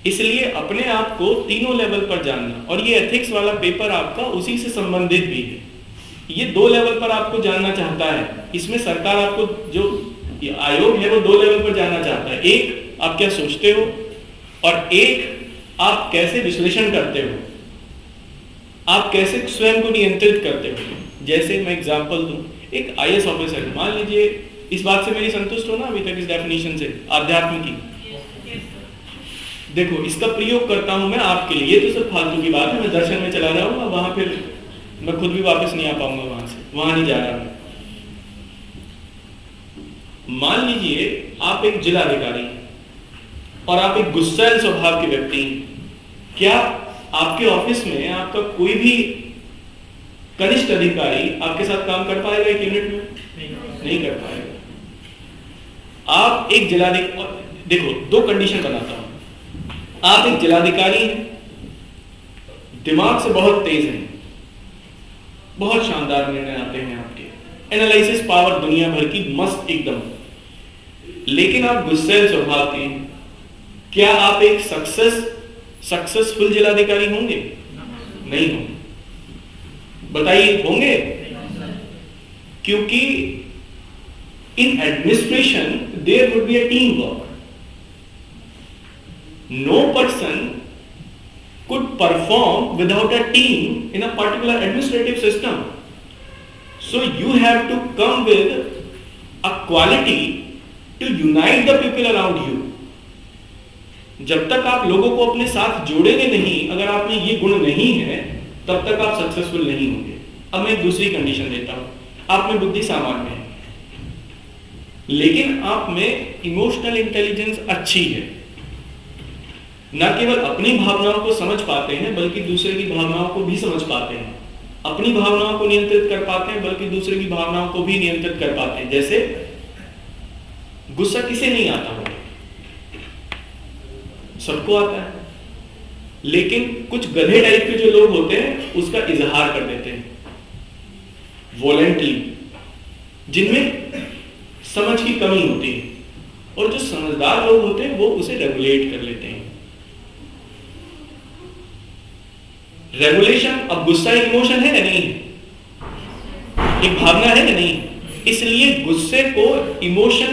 इसलिए अपने आप को तीनों लेवल पर जानना, और ये एथिक्स वाला पेपर आपका उसी से संबंधित भी है। ये 2 लेवल पर आपको जानना चाहता है। इसमें सरकार आपको, जो आयोग है वो 2 लेवल पर जानना चाहता है। एक, आप क्या सोचते हो, और एक, आप कैसे विश्लेषण करते हो, आप कैसे स्वयं को नियंत्रित करते हो। जैसे मैं एग्जांपल दूं, एक आईएएस ऑफिसर, मान लीजिए, इस बात से मेरी संतुष्ट हो ना अभी तक इस डेफिनेशन से आध्यात्म की। देखो, इसका प्रयोग करता हूं मैं आपके लिए। ये तो सब फालतू की बात है, मैं दर्शन में चला जाऊंगा, वहां फिर मैं खुद भी वापस नहीं आ पाऊंगा वहां से, वहां नहीं जा रहा मैं। मान लीजिए आप एक जिलाधिकारी हैं और आप एक गुस्सैल स्वभाव के व्यक्ति हैं। क्या आपके ऑफिस में आपका कोई भी कनिष्ठ अधिकारी आपके साथ काम कर पाएगा एक यूनिट में? नहीं कर पाएगा। आप एक जिलाधिकारी, देखो 2 कंडीशन बनाता हूं। आप एक जिलाधिकारी हैं, दिमाग से बहुत तेज हैं, बहुत शानदार निर्णय आते हैं आपके, एनालिसिस पावर दुनिया भर की मस्त एकदम, लेकिन आप गुस्सैल स्वभाव के हैं। क्या आप एक सक्सेसफुल जिलाधिकारी होंगे? नहीं होंगे। बताइए, होंगे? क्योंकि in administration there would be a team work. No person could perform without a team in a particular administrative system. So you have to come with a quality to unite the people around you. जब तक आप लोगों को अपने साथ जोड़ेंगे नहीं, अगर आप में ये गुण नहीं है, तब तक आप सक्सेसफुल नहीं होंगे। अब मैं एक दूसरी कंडीशन देता हूं। आप में बुद्धि सामान्य है, लेकिन आप में इमोशनल इंटेलिजेंस अच्छी है। न केवल अपनी भावनाओं को समझ पाते हैं, बल्कि दूसरे की भावनाओं को भी समझ पाते हैं। अपनी भावनाओं को नियंत्रित कर पाते हैं, बल्कि दूसरे की भावनाओं को भी नियंत्रित कर पाते हैं। जैसे गुस्सा किसे नहीं आता होगा? सबको आता है, लेकिन कुछ गधे टाइप के जो लोग होते हैं उसका इजहार कर देते हैं वॉलेंटली, जिनमें समझ की कमी होती है, और जो समझदार लोग होते हैं वो उसे रेगुलेट कर लेते हैं। रेगुलेशन, अब गुस्सा एक इमोशन है या नहीं? एक भावना है या नहीं? इसलिए गुस्से को इमोशन,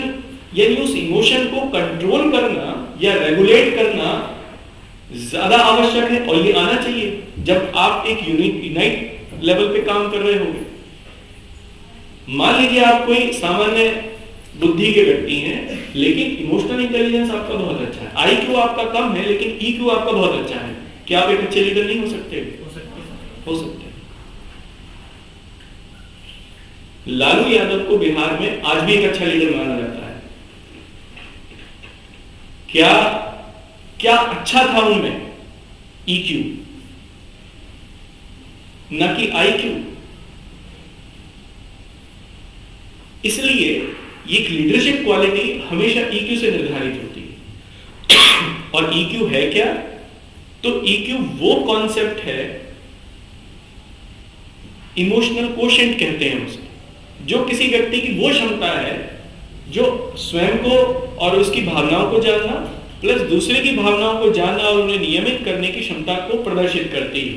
यानी उस इमोशन को कंट्रोल करना या रेगुलेट करना ज्यादा आवश्यक है, और ये आना चाहिए जब आप एक यूनाइट लेवल पे काम कर रहे होंगे। मान लीजिए आप कोई सामान्य बुद्धि के व्यक्ति हैं, लेकिन इमोशनल इंटेलिजेंस आपका बहुत अच्छा है, आईक्यू आपका कम है, लेकिन ईक्यू आपका बहुत अच्छा है। क्या आप एक अच्छे लीडर नहीं हो सकते? हो सकते हैं। लालू यादव को बिहार में आज भी एक अच्छा लीडर माना जाता है। क्या अच्छा था उनमें? ईक्यू, न कि आईक्यू। इसलिए ये लीडरशिप क्वालिटी हमेशा ईक्यू से निर्धारित होती है। और ईक्यू है क्या? तो ईक्यू वो कॉन्सेप्ट है, इमोशनल कोशेंट कहते हैं उसे, जो किसी व्यक्ति की वो क्षमता है जो स्वयं को और उसकी भावनाओं को जानना प्लस दूसरे की भावनाओं को जानना और उन्हें नियमित करने की क्षमता को प्रदर्शित करती है।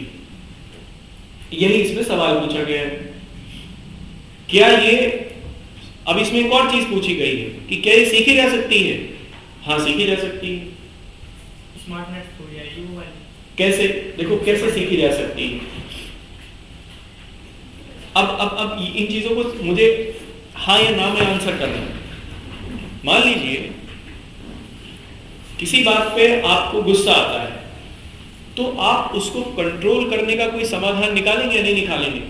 यही इसमें सवाल पूछा गया है। क्या ये, अब इसमें एक और चीज पूछी गई है कि क्या ये सीखी जा सकती है? हाँ, सीखी जा सकती है। स्मार्टनेस हो या यू वाली, कैसे? देखो कैसे सीखी जा सकती है। अब इन चीजों को मुझे हाँ या ना में आंसर करना है। मान लीजिए किसी बात पे आपको गुस्सा आता है, तो आप उसको कंट्रोल करने का कोई समाधान निकालेंगे या नहीं निकालेंगे?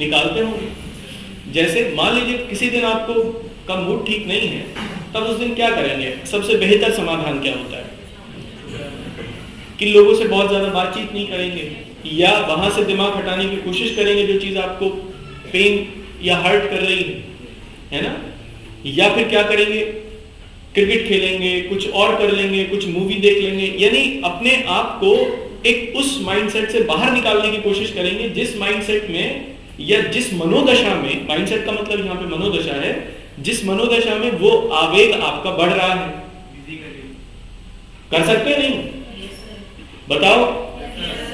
निकालते होंगे। जैसे मान लीजिए किसी दिन आपको का मूड ठीक नहीं है, तब उस दिन क्या करेंगे? सबसे बेहतर समाधान क्या होता है? कि लोगों से बहुत ज्यादा बातचीत नहीं करेंगे, या वहां से दिमाग हटाने की कोशिश करेंगे जो चीज आपको पेन या हर्ट कर रही है ना? या फिर क्या करेंगे? क्रिकेट खेलेंगे, कुछ और कर लेंगे, कुछ मूवी देख लेंगे, यानी अपने आप को एक उस माइंडसेट से बाहर निकालने की कोशिश करेंगे जिस माइंडसेट में या जिस मनोदशा में, माइंडसेट का मतलब यहाँ पे मनोदशा है, जिस मनोदशा में वो आवेग आपका बढ़ रहा है। कर सकते नहीं? बताओ।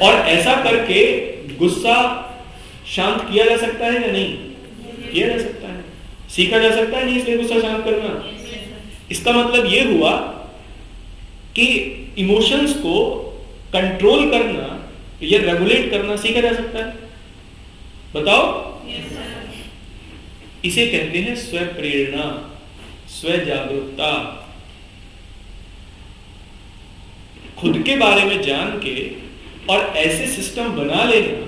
और ऐसा करके गुस्सा शांत किया जा सकता है या नहीं? किया जा सकता है, सीखा जा सकता है नहीं इसलिए गुस्सा शांत करना। इसका मतलब ये हुआ कि इमोशंस को कंट्रोल करना या रेगुलेट करना सीखा जा सकता है। बताओ। इसे कहते हैं स्व प्रेरणा, स्व जागरूकता। खुद के बारे में जान के और ऐसे सिस्टम बना लेना,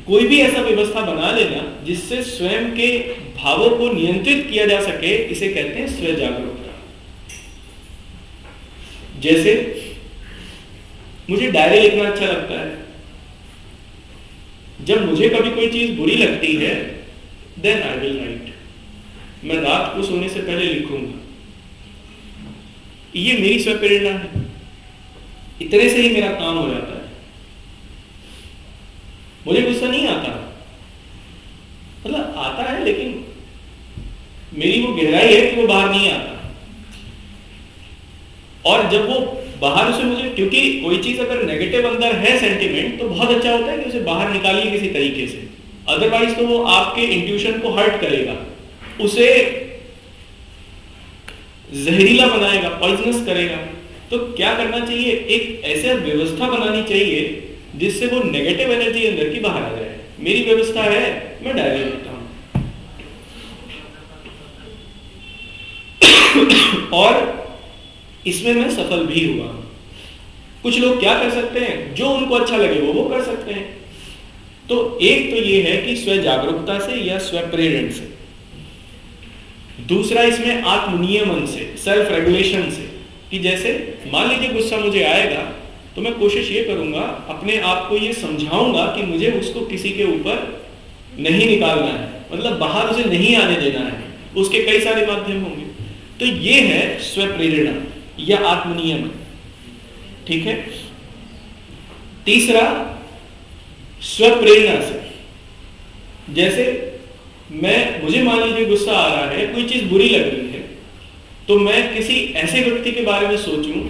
कोई भी ऐसा व्यवस्था बना लेना जिससे स्वयं के भावों को नियंत्रित किया जा सके, इसे कहते हैं स्व जागरूकता। जैसे मुझे डायरी लिखना अच्छा लगता है, जब मुझे कभी कोई चीज बुरी लगती है देन आई विल राइट। मैं रात को सोने से पहले लिखूंगा। ये मेरी स्व प्रेरणा है। इतने से ही मेरा काम हो जाता है। मुझे गुस्सा नहीं आता, मतलब आता है लेकिन मेरी वो गहराई है कि वो बाहर नहीं आता। और जब वो बाहर से मुझे, क्योंकि कोई चीज अगर नेगेटिव अंदर है सेंटिमेंट, तो बहुत अच्छा होता है कि उसे बाहर निकालिए किसी तरीके से, अदरवाइज तो वो आपके इंट्यूशन को हर्ट करेगा, उसे जहरीला बनाएगा, पॉइजनस करेगा। तो क्या करना चाहिए? एक ऐसे व्यवस्था बनानी चाहिए जिससे वो नेगेटिव एनर्जी अंदर की बाहर आ जाए। मेरी व्यवस्था है, मैं डायरी लिखता हूं। और इसमें मैं सफल भी हुआ। कुछ लोग क्या कर सकते हैं? जो उनको अच्छा लगे वो कर सकते हैं। तो एक तो ये है कि स्व जागरूकता से या स्व प्रेरण से। दूसरा इसमें आत्मनियमन से, सेल्फ रेगुलेशन से, कि जैसे मान लीजिए गुस्सा मुझे आएगा तो मैं कोशिश ये करूंगा, अपने आप को ये समझाऊंगा कि मुझे उसको किसी के ऊपर नहीं निकालना है, मतलब बाहर उसे नहीं आने देना है। उसके कई सारे माध्यम होंगे। तो ये है स्व प्रेरणा या आत्मनियमन। ठीक है। तीसरा स्व प्रेरणा से, जैसे मुझे मान लीजिए गुस्सा आ रहा है, कोई चीज बुरी लग रही है, तो मैं किसी ऐसे व्यक्ति के बारे में सोचूं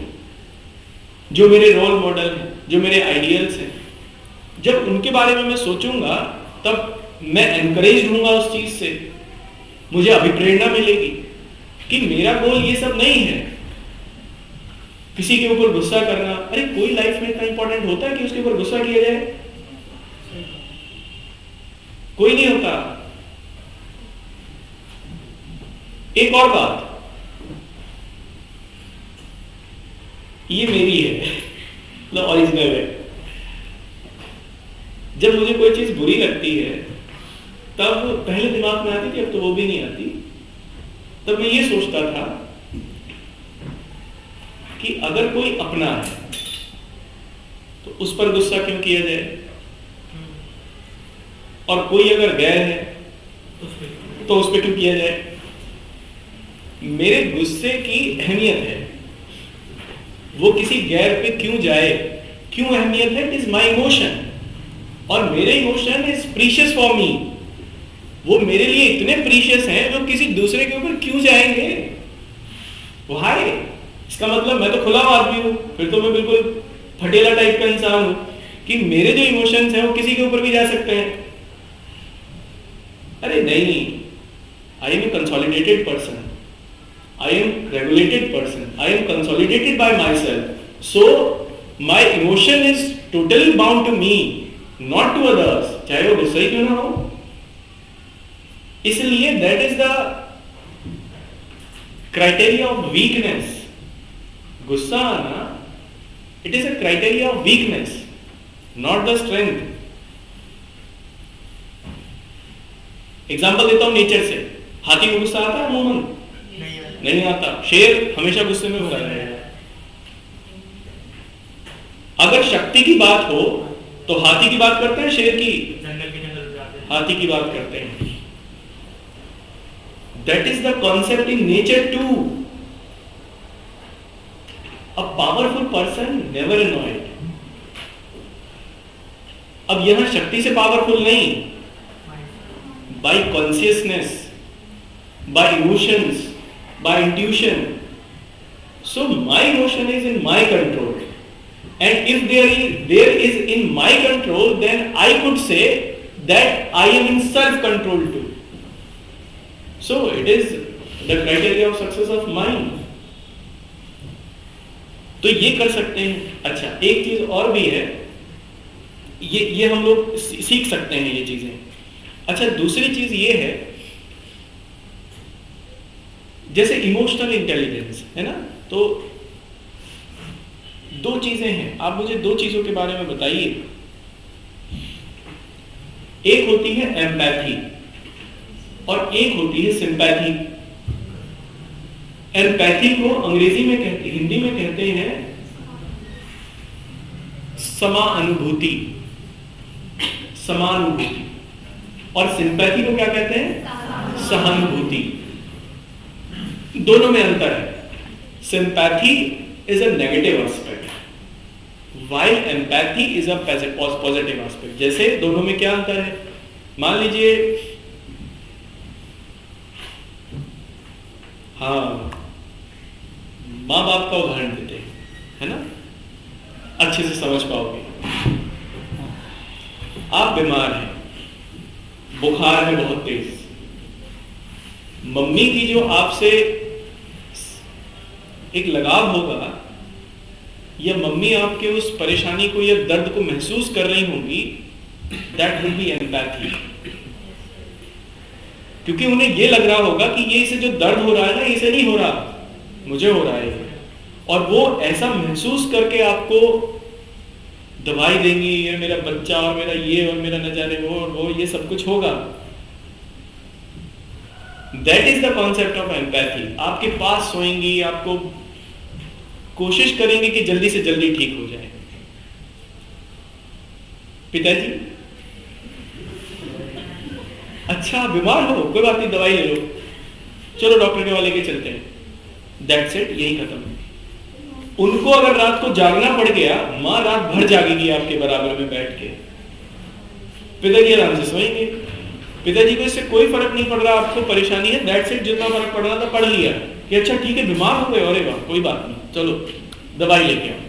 जो मेरे रोल मॉडल हैं, जो मेरे आइडियल्स हैं। जब उनके बारे में मैं सोचूंगा तब मैं एनकरेज होऊंगा उस चीज से, मुझे अभिप्रेरणा मिलेगी कि मेरा गोल ये सब नहीं है किसी के ऊपर गुस्सा करना। अरे कोई लाइफ में इतना इंपॉर्टेंट होता है कि उसके ऊपर गुस्सा किया जाए? कोई नहीं होता। एक और बात, ये मेरी है, मतलब ओरिजिनल है। जब मुझे कोई चीज बुरी लगती है तब पहले दिमाग में आती थी, अब तो वो भी नहीं आती। तब मैं ये सोचता था कि अगर कोई अपना है तो उस पर गुस्सा क्यों किया जाए, और कोई अगर गैर है तो उस पर क्यों किया जाए। मेरे गुस्से की अहमियत है, वो किसी गैर पे क्यों जाए, क्यों अहमियत है? इट इज माई इमोशन, और मेरे emotion is precious for me. वो मेरे लिए इतने प्रीशियस हैं, वो किसी दूसरे के ऊपर क्यों जाएंगे? वाई? इसका मतलब मैं तो खुला आदमी हूं, फिर तो मैं बिल्कुल फटेला टाइप का इंसान हूं कि मेरे जो इमोशंस हैं वो किसी के ऊपर भी जा सकते हैं। अरे नहीं, I am a consolidated person, I am regulated person, I am consolidated by myself, so my emotion is totally bound to me, not to others, चाहे वो गुस्सा ही क्यों ना हो। इसलिए that is the criteria of weakness। गुस्सा आना, it is a criteria of weakness, not the strength। Example देता हूं नेचर से, हाथी को गुस्सा आता है अमूमन? नहीं आता। शेर हमेशा गुस्से में होता है। अगर शक्ति की बात हो तो हाथी की बात करते हैं, शेर की? हाथी की बात करते हैं। That is the concept in nature too. A powerful person never annoyed. अब यहां शक्ति से पावरफुल नहीं, by consciousness, by emotions, by intuition. So my emotion is in my control, and if there is in my control, then I could say that I am in self control too. So it is the criteria of success of mind. तो ये कर सकते हैं। अच्छा, एक चीज और भी है, ये हम लोग सीख सकते हैं ये चीजें। अच्छा, दूसरी चीज ये है, जैसे इमोशनल इंटेलिजेंस है ना, तो दो चीजें हैं। आप मुझे दो चीजों के बारे में बताइए। एक होती है एम्पैथी और एक होती है सिंपैथी। एम्पैथी को अंग्रेजी में हिंदी में कहते हैं समानुभूति, समानुभूति। और सिंपैथी को क्या कहते हैं? सहानुभूति। दोनों में अंतर है। Sympathy is a negative aspect, while empathy is a positive aspect. जैसे दोनों में क्या अंतर है? मान लीजिए, हाँ, माँ बाप का उदाहरण देते हैं, है ना, अच्छे से समझ पाओगे। आप बीमार हैं, बुखार है बहुत तेज, मम्मी की जो आपसे एक लगाव होगा, या मम्मी आपके उस परेशानी को या दर्द को महसूस कर रही होंगी, दैट विल बी एम्पैथी। क्योंकि उन्हें ये लग रहा होगा कि ये इसे जो दर्द हो रहा है ना, इसे नहीं हो रहा, मुझे हो रहा है। और वो ऐसा महसूस करके आपको दवाई देंगी, ये मेरा बच्चा और मेरा ये और मेरा न जाने वो और वो, ये सब कुछ होगा। That is the concept of empathy. आपके पास सोएंगी, आपको कोशिश करेंगे कि जल्दी से जल्दी ठीक हो जाए। पिताजी, अच्छा बीमार हो, कोई बात नहीं, दवाई ले लो, चलो डॉक्टर के वाले के चलते हैं। दैट्स इट, यही खत्म। उनको अगर रात को जागना पड़ गया, माँ रात भर जागेगी आपके बराबर में बैठ के, पिताजी आराम से सोएंगे। पिताजी को इससे कोई फर्क नहीं पड़ रहा, आपको परेशानी है, दैट्स इट, जितना फर्क पड़ रहा था पढ़ लिया कि अच्छा ठीक है बीमार हो गए, अरे वाह कोई बात नहीं, चलो दवाई लेके आओ,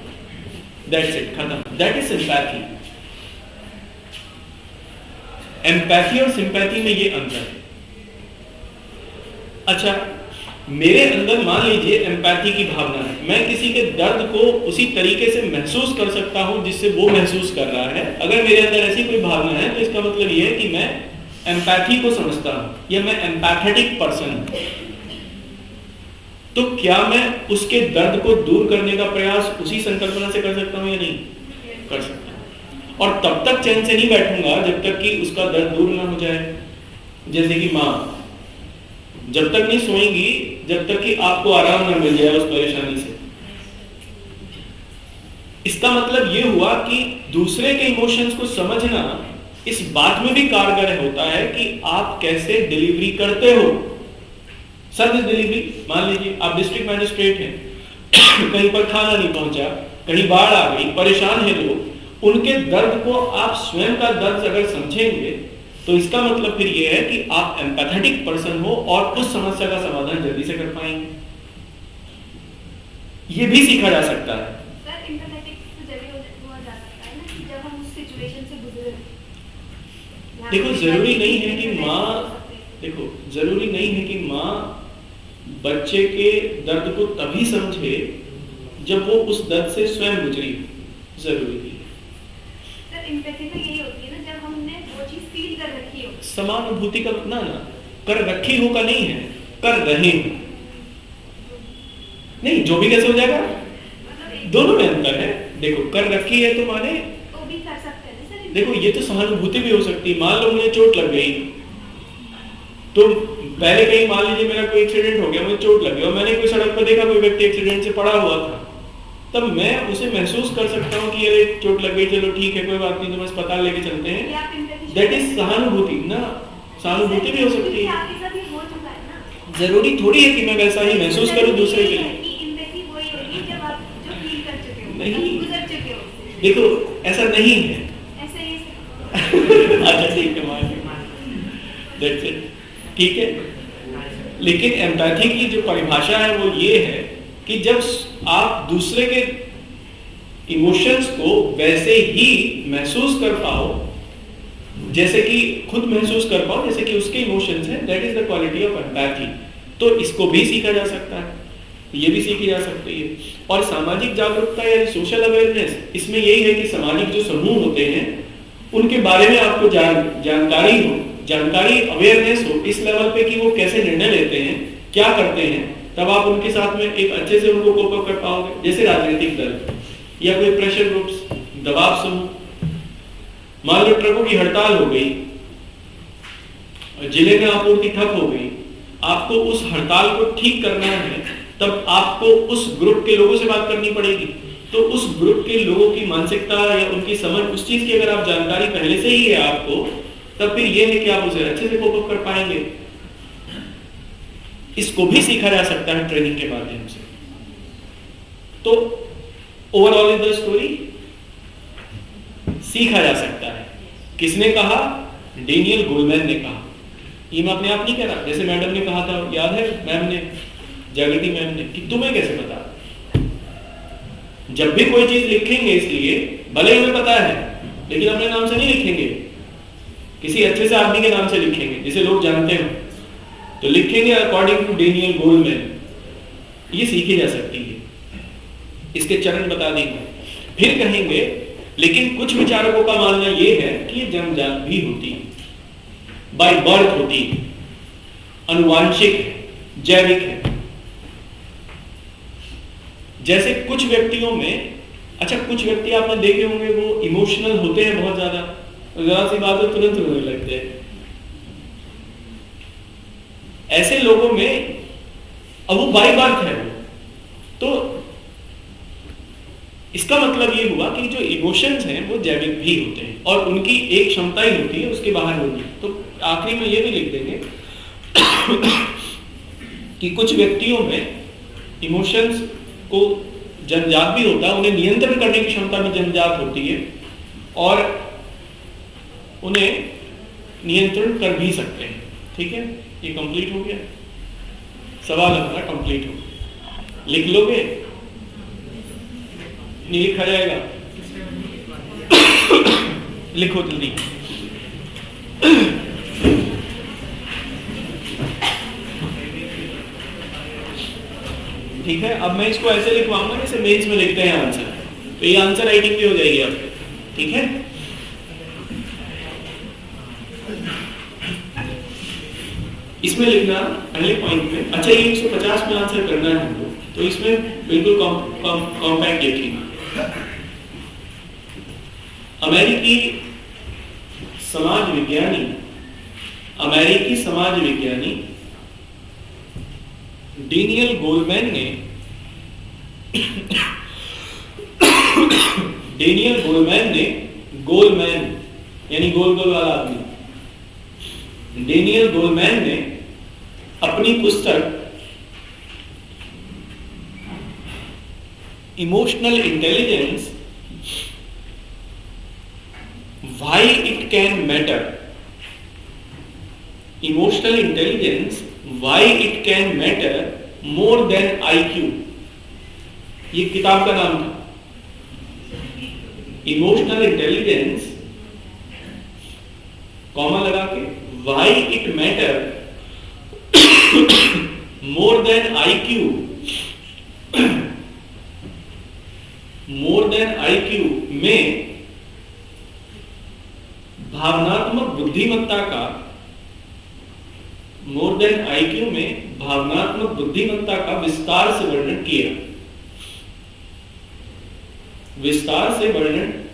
दैट्स इट, खत्म। That is sympathy. एम्पैथी और सिंपैथी में ये अंतर है। अच्छा, मेरे अंदर मान लीजिए एम्पैथी की भावना है, मैं किसी के दर्द को उसी तरीके से महसूस कर सकता हूं जिससे वो महसूस कर रहा है। अगर मेरे अंदर ऐसी कोई भावना है तो इसका मतलब ये है कि मैं एम्पैथी को समझता हूं, या मैं एम्पैथेटिक पर्सन हूं। तो क्या मैं उसके दर्द को दूर करने का प्रयास उसी संकल्पना से कर सकता हूं या नहीं कर सकता? और तब तक चैन से नहीं बैठूंगा जब तक कि उसका दर्द दूर ना हो जाए। जैसे कि माँ जब तक नहीं सोएंगी जब तक कि आपको आराम ना मिल जाए उस परेशानी से। इसका मतलब यह हुआ कि दूसरे के इमोशंस को समझना इस बात में भी कारगर होता है कि आप कैसे डिलीवरी करते हो। सर्विस डिलीवरी, मान लीजिए आप डिस्ट्रिक्ट मैजिस्ट्रेट हैं, कहीं पर खाना नहीं पहुंचा, कहीं बाढ़ आ गई, परेशान है लोग, उनके दर्द को आप स्वयं का दर्द अगर समझेंगे तो इसका मतलब फिर यह है कि आप एम्पैथेटिक पर्सन हो और उस समस्या का समाधान जल्दी से कर पाएंगे। यह भी सीखा जा सकता है। सर, एम्पैथेटिक तो जब हुआ जा सकता है ना कि जब हम उस सिचुएशन से गुजरे। देखो जरूरी नहीं है कि माँ, देखो जरूरी नहीं है कि माँ बच्चे के दर्द को तभी समझे जब वो उस दर्द से स्वयं गुजरी, जरूरी नहीं। सर, एम्पैथी तो यही होती है ना जब हमने वो चीज फील कर रखी हो। समानुभूति का ना कर रखी हो का नहीं है, कर रहे हो। नहीं, जो भी कैसे हो जाएगा, दोनों में अंतर है। देखो कर रखी है तो माने भी कर सकते हैं सर। देखो ये तो सहानुभूति भी हो सकती है। मान लो मुझे चोट लग गई, तो पहले कहीं मान लीजिए मेरा कोई एक्सीडेंट हो गया, मुझे चोट लग गई और मैंने कोई सड़क पर देखा कोई व्यक्ति एक्सीडेंट से पड़ा हुआ था, तब मैं उसे महसूस कर सकता हूँ कि अरे चोट लग गई, चलो ठीक है कोई बात नहीं, तो अस्पताल लेके चलते हैं। दैट इज सहानुभूति ना, सहानुभूति भी हो सकती है। जरूरी थोड़ी है कि मैं वैसा ही महसूस करूँ दूसरे के लिए। नहीं, देखो ऐसा नहीं है। अच्छा ठीक है, मान दैट्स इट, ठीक है। लेकिन एम्पैथी की जो परिभाषा है वो ये है कि जब आप दूसरे के इमोशंस को वैसे ही महसूस कर पाओ जैसे कि खुद महसूस कर पाओ जैसे कि उसके इमोशंस हैं, that is the quality of empathy. तो इसको भी सीखा जा सकता है, ये भी सीखी जा सकती है। और सामाजिक जागरूकता या सोशल अवेयरनेस, इसमें यही है कि सामाजिक जो समूह होते हैं उनके बारे में आपको जानकारी हो, जानकारी अवेयरनेस हो इस लेवल पे कि वो कैसे निर्णय लेते हैं, क्या करते हैं, तब आप उनके साथ में एक अच्छे से उनको कोप अप कर पाओगे। जैसे राजनीतिक दल या कोई प्रेशर ग्रुप्स, दबाव समूह। मान लो ट्रकों की हड़ताल हो गई, जिले में आपूर्ति ठप हो गई, आपको उस हड़ताल को ठीक करना है, तब आपको उस ग्रुप के लोगों से बात करनी पड़ेगी। तो उस ग्रुप के लोगों की मानसिकता या उनकी समझ उस चीज की अगर आप जानकारी पहले से ही है आपको, तब फिर ये है कि आप उसे अच्छे से कोप अप कर पाएंगे। इसको भी सीखा जा सकता है ट्रेनिंग के माध्यम से। तो ओवरऑल इज द स्टोरी, सीखा जा सकता है। किसने कहा? डेनियल गोलमैन ने कहा। ये मैं अपने आप नहीं कह रहा, जैसे मैडम ने कहा था, याद है मैम ने, जागृति मैम ने, कि तुम्हें कैसे पता? जब भी कोई चीज लिखेंगे, इसलिए भले हमें पता है लेकिन अपने नाम से नहीं लिखेंगे, किसी अच्छे से आदमी के नाम से लिखेंगे जिसे लोग जानते हो, तो लिखेंगे अकॉर्डिंग टू डेनियल गोलमैन। ये सीखी जा सकती है, इसके चरण बता देंगे। फिर कहेंगे लेकिन कुछ विचारकों का मानना यह है कि ये जन्मजात भी होती है, बाय बर्थ होती है, अनुवांशिक है, जैविक है। जैसे कुछ व्यक्तियों में, अच्छा कुछ व्यक्ति आपने देखे होंगे वो इमोशनल होते हैं बहुत ज्यादा, जरा सी बात है तुरंत रोने लगते हैं। ऐसे लोगों में अब वो बाय बर्थ है, तो इसका मतलब ये हुआ कि जो इमोशंस हैं वो जैविक भी होते हैं और उनकी एक क्षमता ही होती है उसके बाहर होगी। तो आखिरी में ये भी लिख देंगे कि कुछ व्यक्तियों में इमोशंस को जन्मजात भी होता है, उन्हें नियंत्रण करने की क्षमता भी जन्मजात होती है और उन्हें नियंत्रण कर भी सकते हैं। ठीक है, ये कंप्लीट हो गया। सवाल हमारा कंप्लीट हो गया। लिख लोगे? नहीं लिखा जाएगा? लिखो जल्दी। ठीक है, अब मैं इसको ऐसे लिखवाऊंगा जैसे मेंस में लिखते हैं आंसर, तो ये आंसर राइटिंग भी हो जाएगी आपकी। ठीक है, इसमें लिखना पहले पॉइंट में। अच्छा, ये 150 में आंसर करना है हमको, तो इसमें बिल्कुल कॉम्पैक्ट लिखेंगे। अमेरिकी समाज विज्ञानी डेनियल गोलमैन ने गोलमैन यानी गोल गोल वाला आदमी, डेनियल गोलमैन ने अपनी पुस्तक emotional intelligence why it can matter, emotional intelligence why it can matter more than IQ, ये किताब का नाम था। इमोशनल इंटेलिजेंस कॉमा लगा के why it matter more than IQ में भावनात्मक बुद्धिमत्ता का, मोर देन IQ में भावनात्मक बुद्धिमत्ता का विस्तार से वर्णन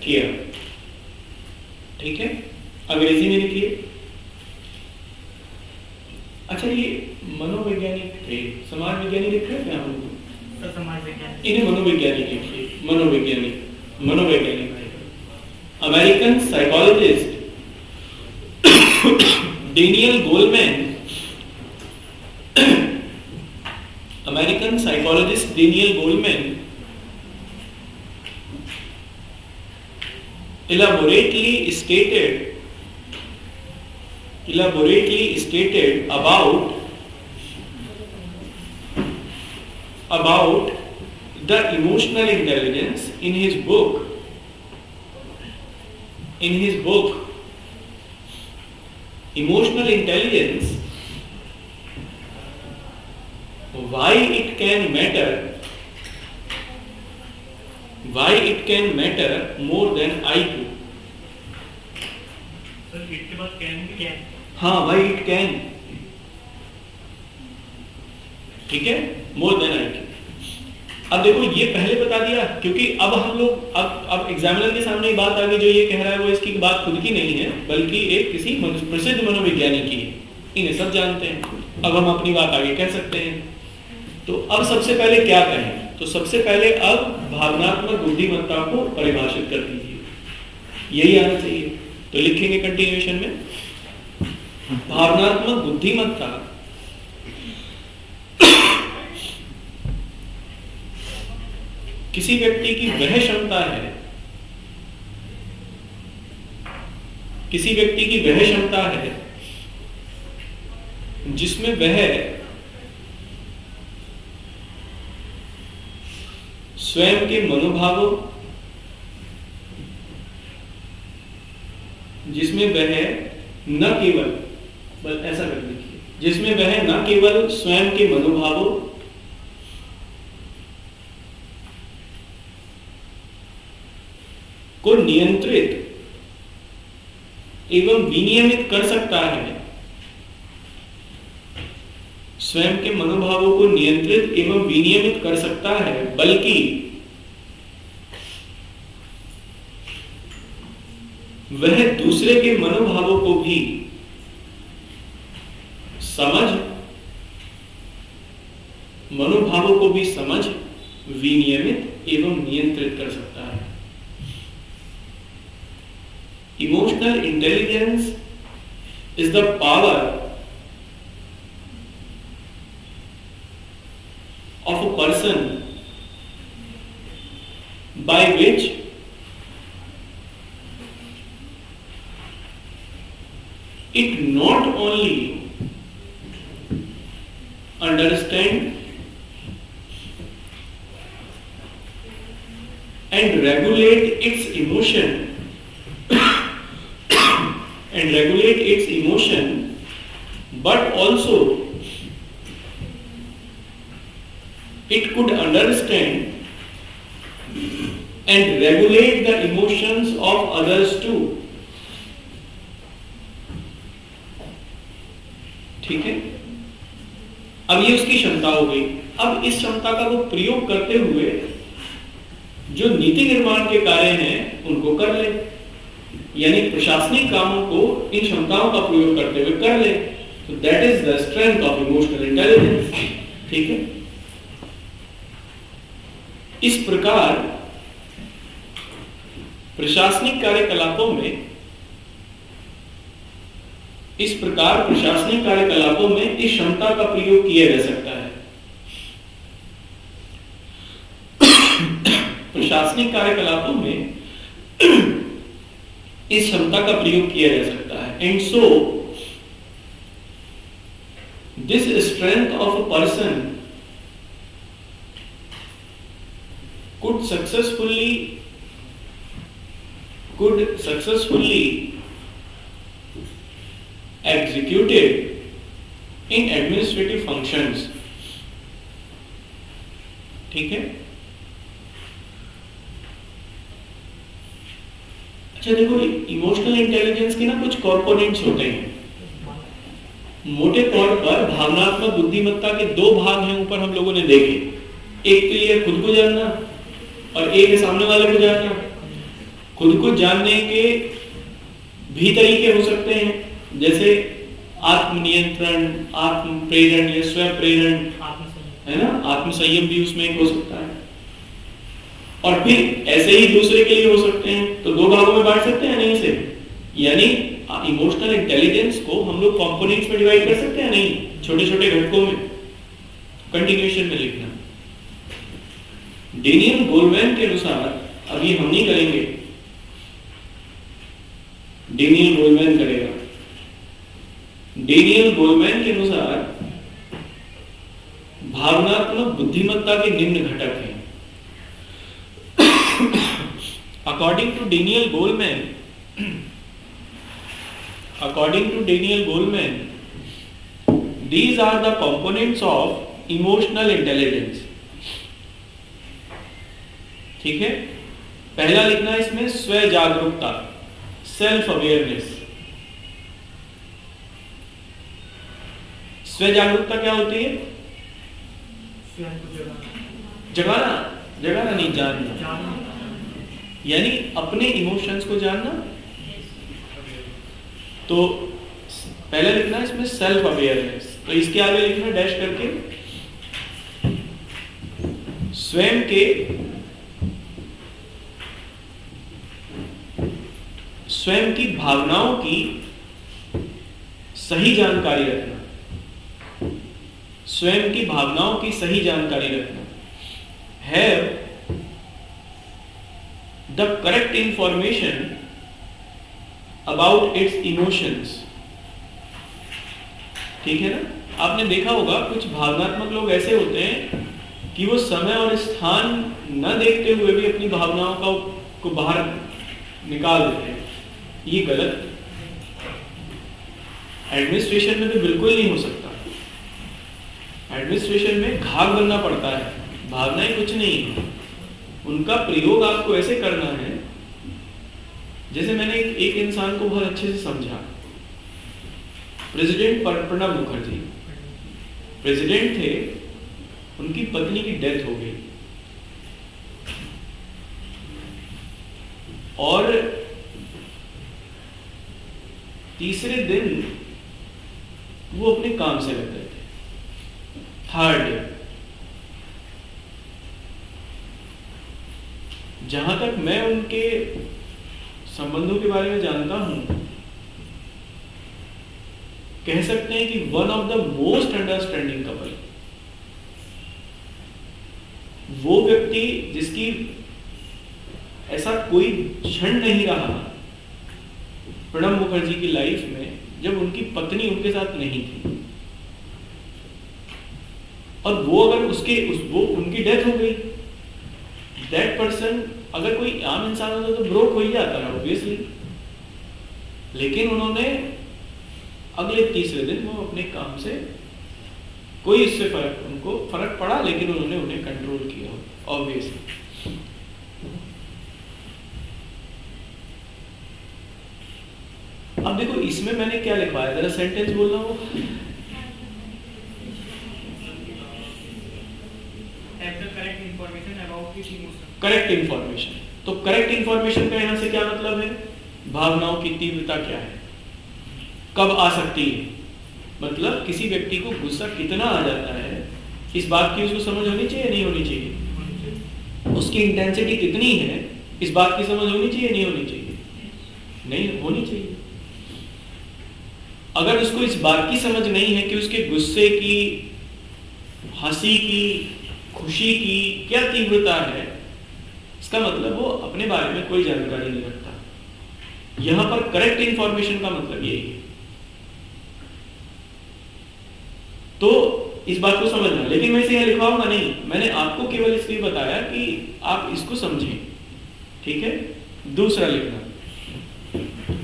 किया। ठीक है, अंग्रेजी में लिखिए। अच्छा, ये मनोवैज्ञानिक थे, समाज वैज्ञानिक लिख रहे थे हम लोग, तो समाज विज्ञान इन्हें मनोवैज्ञानिक लिखिए, मनोवैज्ञानिक American psychologist Daniel Goleman, American psychologist Daniel Goleman elaborately stated about the emotional intelligence in his book Emotional Intelligence, why it can matter more than IQ. Sir इसके बाद कैन भी क्या है? हाँ, why it can, ठीक है, more than IQ. अब देखो, ये पहले बता दिया क्योंकि अब हम लोग अब एग्जामिनर के सामने बात आ गई, जो ये कह रहा है वो इसकी बात खुद की नहीं है बल्कि एक किसी प्रसिद्ध मनोवैज्ञानिक की है, इन्हें सब जानते हैं। अब हम अपनी बात आगे कह सकते हैं। तो अब सबसे पहले क्या कहें? तो सबसे पहले अब भावनात्मक बुद्धिमत्ता को परिभाषित कर दीजिए, यही आना चाहिए। तो लिखेंगे कंटिन्यूएशन में, भावनात्मक बुद्धिमत्ता किसी व्यक्ति की वह क्षमता है जिसमें वह स्वयं के मनोभावों, जिसमें वह न केवल, ऐसा कर देखिए, जिसमें वह न केवल स्वयं के मनोभावों को नियंत्रित एवं विनियमित कर सकता है, स्वयं के मनोभावों को नियंत्रित एवं विनियमित कर सकता है, बल्कि वह दूसरे के मनोभावों को भी समझ, विनियमित एवं नियंत्रित कर सकता है। Emotional intelligence is the power of a person by which it not only understand and regulate its emotion but also it could understand and regulate the emotions of others too. ठीक है, अब ये उसकी क्षमता हो गई। अब इस क्षमता का वो प्रयोग करते हुए जो नीति निर्माण के कार्य हैं उनको कर ले, यानी प्रशासनिक कामों को इन क्षमताओं का प्रयोग करते हुए कर ले। तो that is the strength of emotional intelligence. ठीक है, इस प्रकार प्रशासनिक कार्यकलापों में इस क्षमता का प्रयोग किया जा सकता है। प्रशासनिक कार्यकलापों में इस क्षमता का प्रयोग किया जा सकता है। And so this strength of a person could successfully executed in administrative functions। ठीक है, अच्छा देखो, इमोशनल इंटेलिजेंस के ना कुछ कंपोनेंट्स होते हैं। मोटे तौर पर भावनात्मक बुद्धिमत्ता के दो भाग हैं, ऊपर हम लोगों ने देखे। एक के लिए खुद को जानना और एक है सामने वाले को जानना। खुद को जानने के भी तरीके हो सकते हैं, जैसे आत्मनियंत्रण, आत्म प्रेरण या स्व प्रेरण, है ना, आत्मसंयम भी उसमें एक हो सकता है। और फिर ऐसे ही दूसरे के लिए हो सकते हैं। तो दो भागों में बांट सकते हैं नहीं से, यानी इमोशनल इंटेलिजेंस को हम लोग कंपोनेंट्स में डिवाइड कर सकते हैं नहीं, छोटे छोटे घटकों में। कंटिन्यूएशन में लिखना। डेनियल गोलमैन के अनुसार, अभी हम नहीं करेंगे, डेनियल गोलमैन करेगा। डेनियल गोलमैन के अनुसार भावनात्मक बुद्धिमत्ता के निम्न घटक हैं। According to Daniel Goleman, these are the components of emotional intelligence. ठीक है, पहला लिखना है इसमें स्व जागरूकता, सेल्फ अवेयरनेस। स्व जागरूकता क्या होती है? जगाना, जगाना नहीं, जानना, यानी अपने इमोशंस को जानना। तो पहले लिखना है इसमें सेल्फ अवेयरनेस, तो इसके आगे लिखना डैश करके स्वयं की भावनाओं की सही जानकारी रखना, स्वयं की भावनाओं की सही जानकारी रखना। Have the correct information about its emotions। ठीक है ना, आपने देखा होगा कुछ भावनात्मक लोग ऐसे होते हैं कि वो समय और स्थान न देखते हुए भी अपनी भावनाओं को बाहर निकाल देते हैं। ये गलत, एडमिनिस्ट्रेशन में तो बिल्कुल नहीं हो सकता। एडमिनिस्ट्रेशन में घाव बनना पड़ता है, भावनाएं कुछ नहीं है। उनका प्रयोग आपको ऐसे करना है जैसे मैंने एक इंसान को बहुत अच्छे से समझा। प्रेसिडेंट प्रणब मुखर्जी प्रेसिडेंट थे, उनकी पत्नी की डेथ हो गई और तीसरे दिन वो अपने काम से लग गए थे, थर्ड डे। जहां तक मैं उनके संबंधों के बारे में जानता हूं, कह सकते हैं कि one of the most understanding couple. वो व्यक्ति जिसकी ऐसा कोई क्षण नहीं रहा प्रणब मुखर्जी की लाइफ में जब उनकी पत्नी उनके साथ नहीं थी, और वो अगर वो उनकी डेथ हो गई, दैट पर्सन, अगर कोई आम इंसान होता तो ब्रोक हो ही जाता है ऑब्वियसली। लेकिन उन्होंने अगले तीसरे दिन वो अपने काम से, कोई इससे उनको फर्क पड़ा, लेकिन उन्होंने उन्हें कंट्रोल किया ऑब्वियसली। अब देखो इसमें मैंने क्या लिखवाया, जरा सेंटेंस बोलना हो। करेक्ट इंफॉर्मेशन, तो करेक्ट इंफॉर्मेशन का यहां से क्या मतलब है? भावनाओं की तीव्रता क्या है, कब आ सकती है, मतलब किसी व्यक्ति को गुस्सा कितना आ जाता है, इस बात की उसको समझ होनी चाहिए, नहीं होनी चाहिए? उसकी इंटेंसिटी कितनी है, इस बात की समझ होनी चाहिए, नहीं होनी चाहिए? नहीं होनी चाहिए। अगर उसको इस बात की समझ नहीं है कि उसके गुस्से की, हंसी की, खुशी की क्या तीव्रता है, इसका मतलब वो अपने बारे में कोई जानकारी नहीं रखता। यहां पर करेक्ट इंफॉर्मेशन का मतलब यही है। तो इस बात को समझना, लेकिन मैं इसे यहां लिखवाऊंगा नहीं, मैंने आपको केवल इसलिए बताया कि आप इसको समझें, ठीक है? दूसरा लिखना,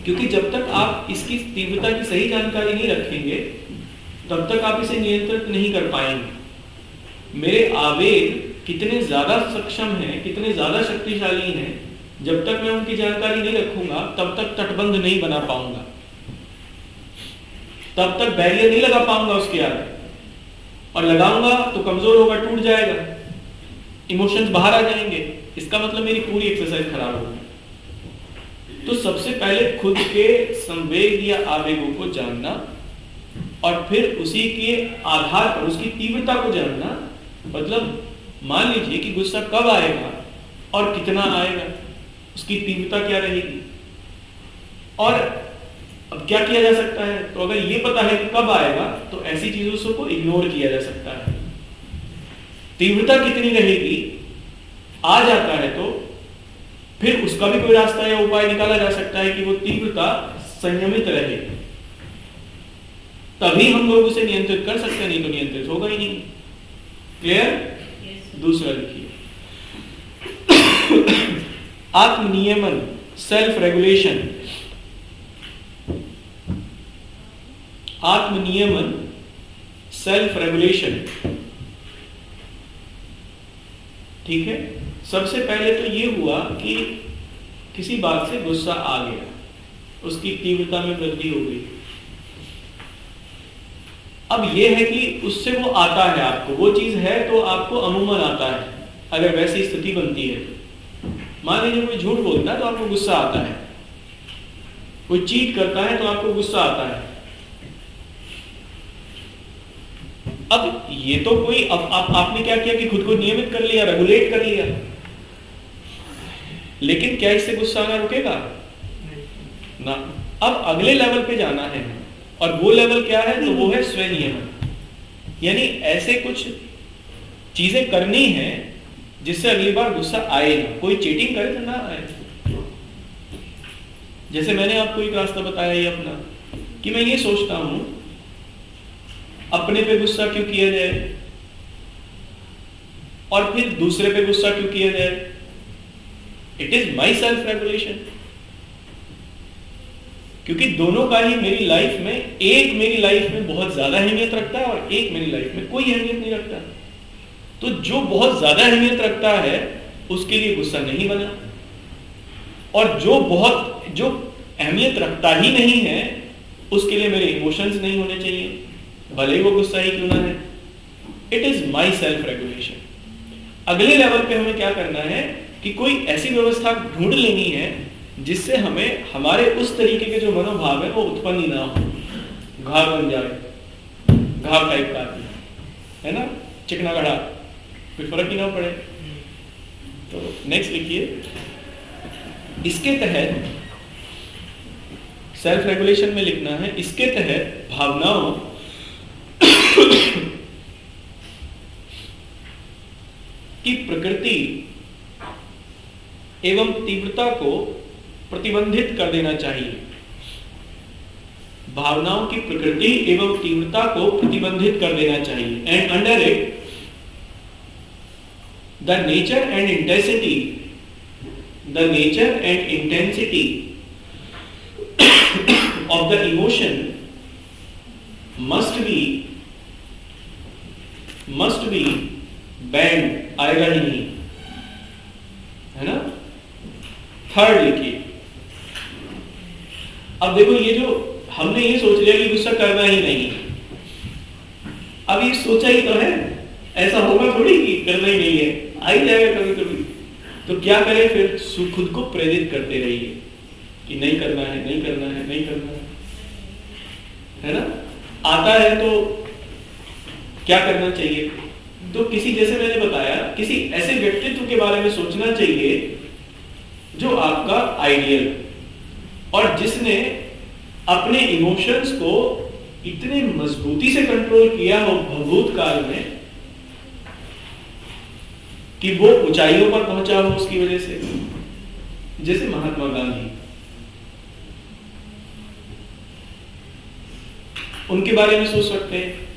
क्योंकि जब तक आप इसकी तीव्रता की सही जानकारी नहीं रखेंगे तब तक आप इसे नियंत्रित नहीं कर पाएंगे। मेरे आवेग कितने ज्यादा सक्षम हैं, कितने ज्यादा शक्तिशाली हैं, जब तक मैं उनकी जानकारी नहीं रखूंगा तब तक तटबंध नहीं बना पाऊंगा, तब तक बैरियर नहीं लगा पाऊंगा उसके आगे, और लगाऊंगा तो कमजोर होगा, टूट जाएगा, इमोशंस बाहर आ जाएंगे, इसका मतलब मेरी पूरी एक्सरसाइज खराब होगी। तो सबसे पहले खुद के संवेग या आवेगों को जानना, और फिर उसी के आधार पर उसकी तीव्रता को जानना, मतलब मान लीजिए कि गुस्सा कब आएगा और कितना आएगा, उसकी तीव्रता क्या रहेगी, और अब क्या किया जा सकता है। तो अगर ये पता है कि कब आएगा तो ऐसी चीजों को इग्नोर किया जा सकता है। तीव्रता कितनी रहेगी, आ जाता है तो फिर उसका भी कोई रास्ता या उपाय निकाला जा सकता है कि वो तीव्रता संयमित रहे, तभी हम लोग उसे नियंत्रित कर सकते हैं, नहीं तो नियंत्रित होगा ही नहीं। क्लियर? दूसरा लिखिए, आत्मनियमन, सेल्फ रेगुलेशन। आत्मनियमन, सेल्फ रेगुलेशन, ठीक है। सबसे पहले तो ये हुआ कि किसी बात से गुस्सा आ गया, उसकी तीव्रता में वृद्धि हो गई। अब यह है कि उससे वो आता है, आपको वो चीज है तो आपको अमूमन आता है, अगर वैसी स्थिति बनती है तो। मान लीजिए कोई झूठ बोलता है तो आपको गुस्सा आता है, कोई चीट करता है तो आपको गुस्सा आता है। अब ये तो कोई आपने क्या किया कि खुद को नियमित कर लिया, रेगुलेट कर लिया, लेकिन क्या इससे गुस्सा आना रुकेगा ना। अब अगले लेवल पे जाना है, और वो लेवल क्या है, तो वो है स्वनियमन। यानी ऐसे कुछ चीजें करनी है जिससे अगली बार गुस्सा आए ना, कोई चीटिंग करे तो ना आए। जैसे मैंने आपको एक रास्ता बताया ये अपना, कि मैं ये सोचता हूं अपने पे गुस्सा क्यों किया जाए और फिर दूसरे पे गुस्सा क्यों किया जाए। It is my self regulation, क्योंकि दोनों का ही मेरी लाइफ में, एक मेरी लाइफ में बहुत ज्यादा अहमियत रखता है और एक मेरी लाइफ में कोई अहमियत नहीं रखता। तो जो बहुत ज्यादा अहमियत रखता है उसके लिए गुस्सा नहीं बना, और जो अहमियत रखता ही नहीं है उसके लिए मेरे इमोशंस नहीं होने चाहिए, भले ही वो गुस्सा ही क्यों ना है। It is my self regulation. अगले लेवल पे हमें क्या करना है कि कोई ऐसी व्यवस्था ढूंढ लेनी है जिससे हमें हमारे उस तरीके के जो मनोभाव है वो उत्पन्न ही ना हो, घाव बन जाए, घाव टाइप का आदमी है ना, चिकना गढ़ा, कोई फर्क ही ना पड़े। तो नेक्स्ट लिखिए, इसके तहत सेल्फ रेगुलेशन में लिखना है, इसके तहत भावनाओं की प्रकृति एवं तीव्रता को प्रतिबंधित कर देना चाहिए। भावनाओं की प्रकृति एवं तीव्रता को प्रतिबंधित कर देना चाहिए। And under it the nature and intensity of the emotion must be banned, आएगा ही नहीं, है ना। थर्ड लिखिए, अब देखो ये जो हमने ये सोच लिया कि गुस्सा करना ही नहीं, अब ये सोचा ही तो है, ऐसा होगा थोड़ी कि करना ही नहीं है, आ ही जाएगा कभी कभी। तो क्या करें फिर, खुद को प्रेरित करते रहिए कि नहीं करना है, नहीं करना है, नहीं करना है ना। आता है तो क्या करना चाहिए, तो किसी, जैसे मैंने बताया, किसी ऐसे व्यक्तित्व के बारे में सोचना चाहिए जो आपका आइडियल, और जिसने अपने इमोशंस को इतने मजबूती से कंट्रोल किया हो भूतकाल में कि वो ऊंचाइयों पर पहुंचा हो उसकी वजह से, जैसे महात्मा गांधी। उनके बारे में सोच सकते हैं।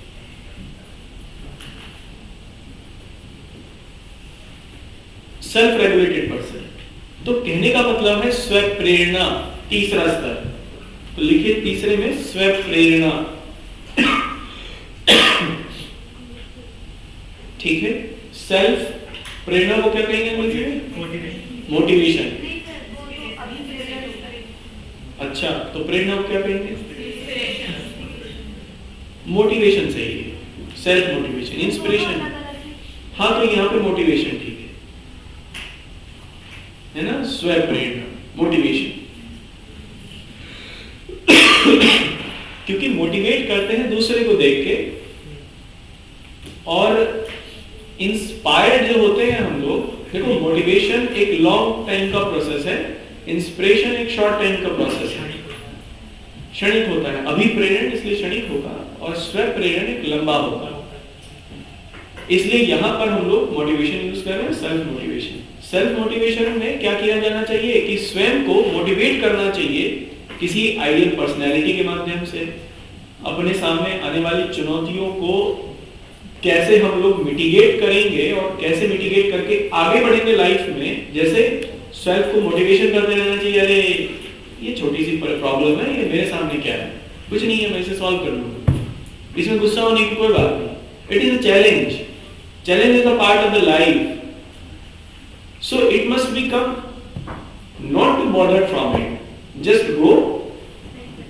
सेल्फ रेगुलेटेड पर्सन, तो कहने का मतलब है स्व प्रेरणा, तीसरा स्तर। तो लिखिए तीसरे में स्व प्रेरणा, ठीक है। सेल्फ प्रेरणा को क्या कहेंगे? मोटिवेशन। अच्छा, तो प्रेरणा को क्या कहेंगे? मोटिवेशन सही है, सेल्फ मोटिवेशन, इंस्पिरेशन। हाँ, तो यहाँ पे मोटिवेशन ठीक है ना, स्व प्रेरणा, मोटिवेशन। क्योंकि मोटिवेट करते हैं दूसरे दूसरे को देख के, और इंस्पायर्ड जो होते हैं हम लोग, देखो मोटिवेशन एक लॉन्ग टाइम का प्रोसेस है, इंस्पिरेशन एक शॉर्ट टाइम का प्रोसेस है, क्षणिक होता है। अभिप्रेरण इसलिए क्षणिक होगा और स्व प्रेरण एक लंबा होगा। इसलिए यहां पर हम लोग मोटिवेशन यूज कर रहे हैं, सेल्फ मोटिवेशन। सेल्फ मोटिवेशन में क्या किया जाना चाहिए कि स्वयं को मोटिवेट करना चाहिए किसी आइडियल पर्सनैलिटी के माध्यम से। अपने सामने आने वाली चुनौतियों को कैसे हम लोग मिटिगेट करेंगे और कैसे मिटिगेट करके आगे बढ़ेंगे लाइफ में। जैसे सेल्फ को मोटिवेशन करते रहना चाहिए, अरे ये छोटी सी प्रॉब्लम है, ये मेरे सामने क्या है, कुछ नहीं है, मैं इसे सॉल्व कर लूंगा, इसमें गुस्सा होने की कोई बात नहीं। It is a challenge, challenge is a part of the life, so it must become not to bother from it, just go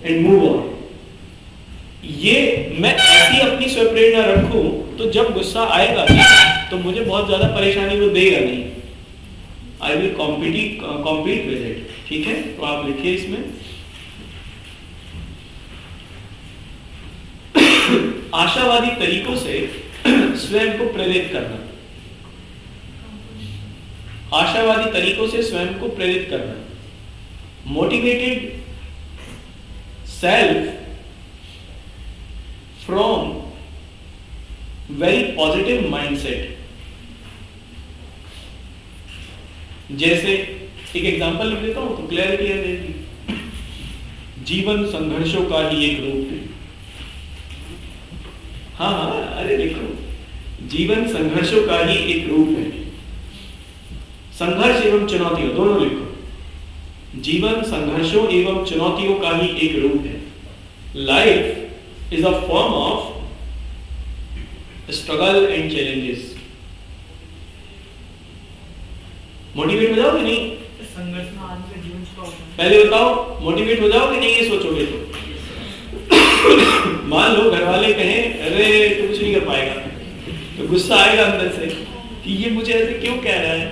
and move on. ये मैं ऐसी अपनी स्वप्रेरणा रखूं तो जब गुस्सा आएगा तो मुझे बहुत ज्यादा परेशानी वो देगा नहीं, I will compete with it. ठीक है, तो आप लिखिए इसमें आशावादी तरीकों से स्वयं को प्रेरित करना, आशावादी तरीकों से स्वयं को प्रेरित करना। Motivated self from very positive mindset. जैसे एक एग्जांपल लिख देता हूं तो क्लैरिटी आ जाएगी। जीवन संघर्षों का ही एक रूप है। हाँ, अरे लिखो, जीवन संघर्षों का ही एक रूप है। संघर्ष एवं चुनौतियों दोनों लिखो। जीवन संघर्षों एवं चुनौतियों का ही एक रूप है। Life is a form of struggle and challenges. Motivate हो जाओगे नहीं? संघर्ष में आदमी का जीवन छुपा होता है। पहले बताओ, मोटिवेट हो जाओगे नहीं ये सोचोगे तो? मान लो घर वाले कहें अरे तू कुछ नहीं कर पाएगा, तो गुस्सा आएगा अंदर से कि ये मुझे ऐसे क्यों कह रहा है।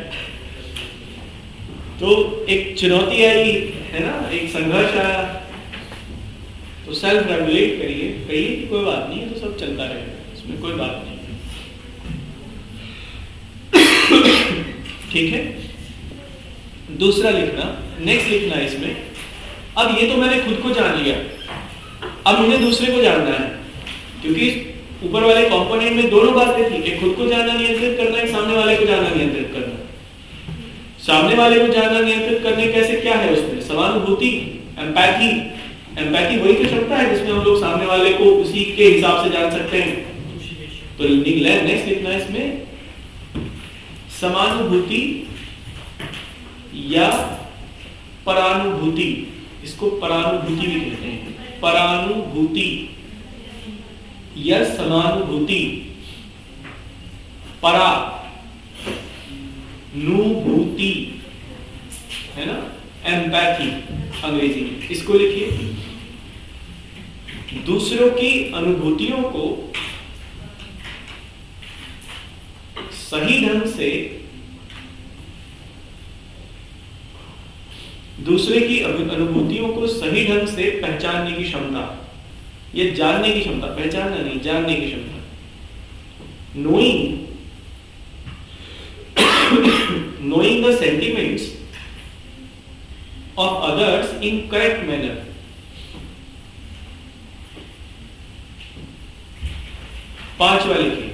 तो एक चुनौती आई है ना, एक संघर्ष आया, तो सेल्फ रेगुलेट करिए, कहिए कि कोई बात नहीं है, तो सब चलता रहेगा, इसमें कोई बात नहीं। ठीक है, दूसरा लिखना, नेक्स्ट लिखना इसमें। अब ये तो मैंने खुद को जान लिया, अब मुझे दूसरे को जानना है, क्योंकि ऊपर वाले कंपोनेंट में दोनों बातें थी, एक खुद को जानना नियंत्रित करना, एक सामने वाले को जानना नियंत्रित करना। सामने वाले को जानना नियंत्रित करने कैसे, क्या है उसमें? समानुभूति, एम्पैथी। एम्पैथी वही तो क्षमता है जिसमें हम लोग सामने वाले को उसी के हिसाब से जान सकते हैं। तो नेक्स्ट लिखना है इसमें समानुभूति या परानुभूति। इसको परानुभूति भी कहते हैं। परानुभूति या समानुभूति। परा नुभूति है ना, एम्पैथी अंग्रेजी में। इसको लिखिए, दूसरों की अनुभूतियों को सही ढंग से, दूसरे की अनुभूतियों को सही ढंग से पहचानने की क्षमता, ये जानने की क्षमता, पहचानना नहीं, जानने की क्षमता। knowing the sentiments of others in correct manner. पांचवा लिखिए,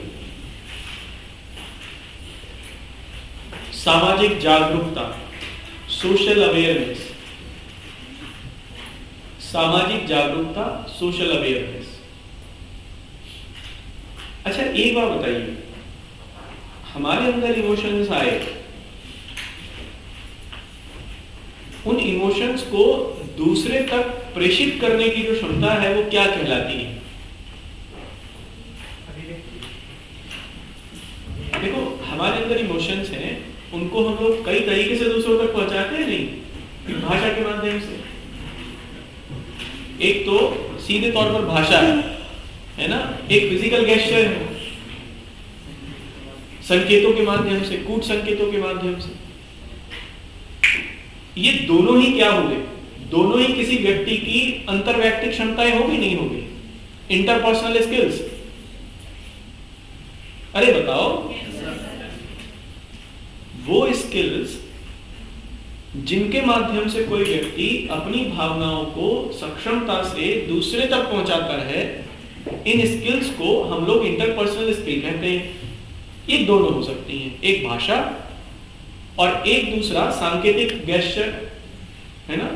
सामाजिक जागरूकता, सोशल अवेयरनेस। सामाजिक जागरूकता, सोशल अवेयरनेस। अच्छा एक बात बताइए, हमारे अंदर इमोशंस आए, उन इमोशंस को दूसरे तक प्रेषित करने की जो क्षमता है वो क्या कहलाती है? देखो हमारे अंदर इमोशंस हैं, उनको हम लोग कई तरीके से दूसरों तक पहुंचाते हैं, नहीं भाषा के माध्यम से। एक तो सीधे तौर पर भाषा है ना, एक फिजिकल गेस्चर है, संकेतों के माध्यम से, कूट संकेतों के माध्यम से। ये दोनों ही क्या होंगे? दोनों ही किसी व्यक्ति की अंतर्वैयक्तिक क्षमताएं होगी, नहीं होगी? Interpersonal skills? अरे बताओ, वो स्किल्स जिनके माध्यम से कोई व्यक्ति अपनी भावनाओं को सक्षमता से दूसरे तक पहुंचाता है, इन स्किल्स को हम लोग इंटरपर्सनल स्किल कहते हैं। ये दोनों हो सकती हैं, एक भाषा और एक दूसरा सांकेतिक गेस्चर, है ना,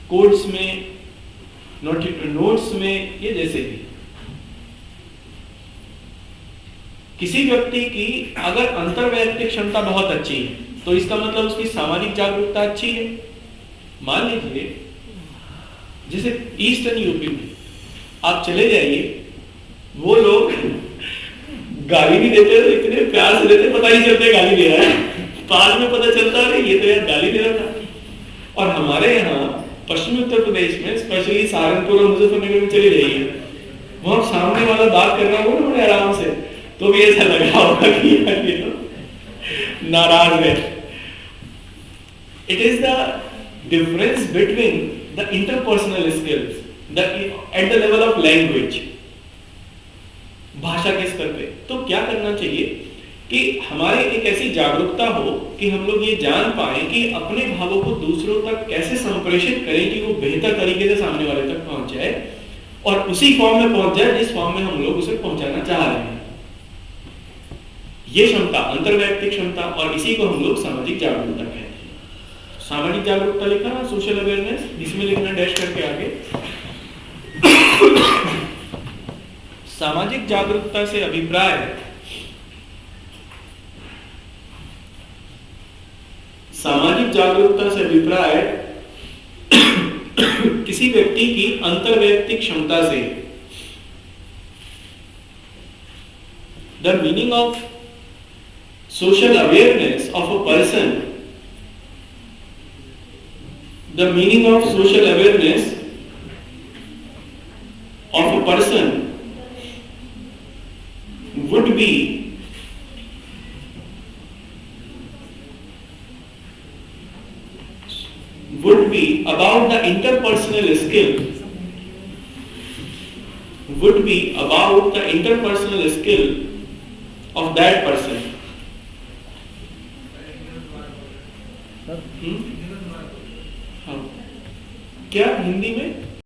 कोड्स में, नोट्स में, ये जैसे भी। किसी व्यक्ति की अगर अंतर्वैयक्तिक क्षमता बहुत अच्छी है तो इसका मतलब उसकी सामाजिक जागरूकता अच्छी है। मान लीजिए जैसे ईस्टर्न यूपी में आप चले जाइए, वो लोग गाली भी देते हैं, इतने प्यार से देते, पता ही चलता है गाली दे रहा है, बाद में पता चलता है ये तो यार गाली दे रहा था। और हमारे यहाँ पश्चिमी उत्तर प्रदेश में, स्पेशली सहारनपुर और मुजफ्फरनगर में चले जाइए, वहां सामने वाला बात कर रहा हो ना बड़े आराम से, तो भी ऐसा लगा होगा कि यार ये तो नाराज है। It is the difference between the interpersonal skills, at the level of language, भाषा के स्तर पे। तो क्या करना चाहिए कि हमारे एक ऐसी जागरूकता हो कि हम लोग ये जान पाए कि अपने भावों को दूसरों तक कैसे संप्रेषित करें कि वो बेहतर तरीके से सामने वाले तक पहुंच जाए और उसी फॉर्म में पहुंच जाए जिस फॉर्म में हम लोग उसे पहुंचाना चाह रहे हैं। ये क्षमता अंतर्वैयक्तिक क्षमता, और इसी को हम लोग सामाजिक जागरूकता कहते हैं। सामाजिक जागरूकता लिखा ना, सोशल अवेयरनेस, इसमें लिखना डैश करके आगे। सामाजिक जागरूकता से अभिप्राय सामाजिक जागरूकता से अभिप्राय किसी व्यक्ति की अंतर्वैयक्तिक क्षमता से, the meaning of social awareness of a person, the meaning of social awareness of a person would be about the interpersonal skill, would be about the interpersonal skill of that person.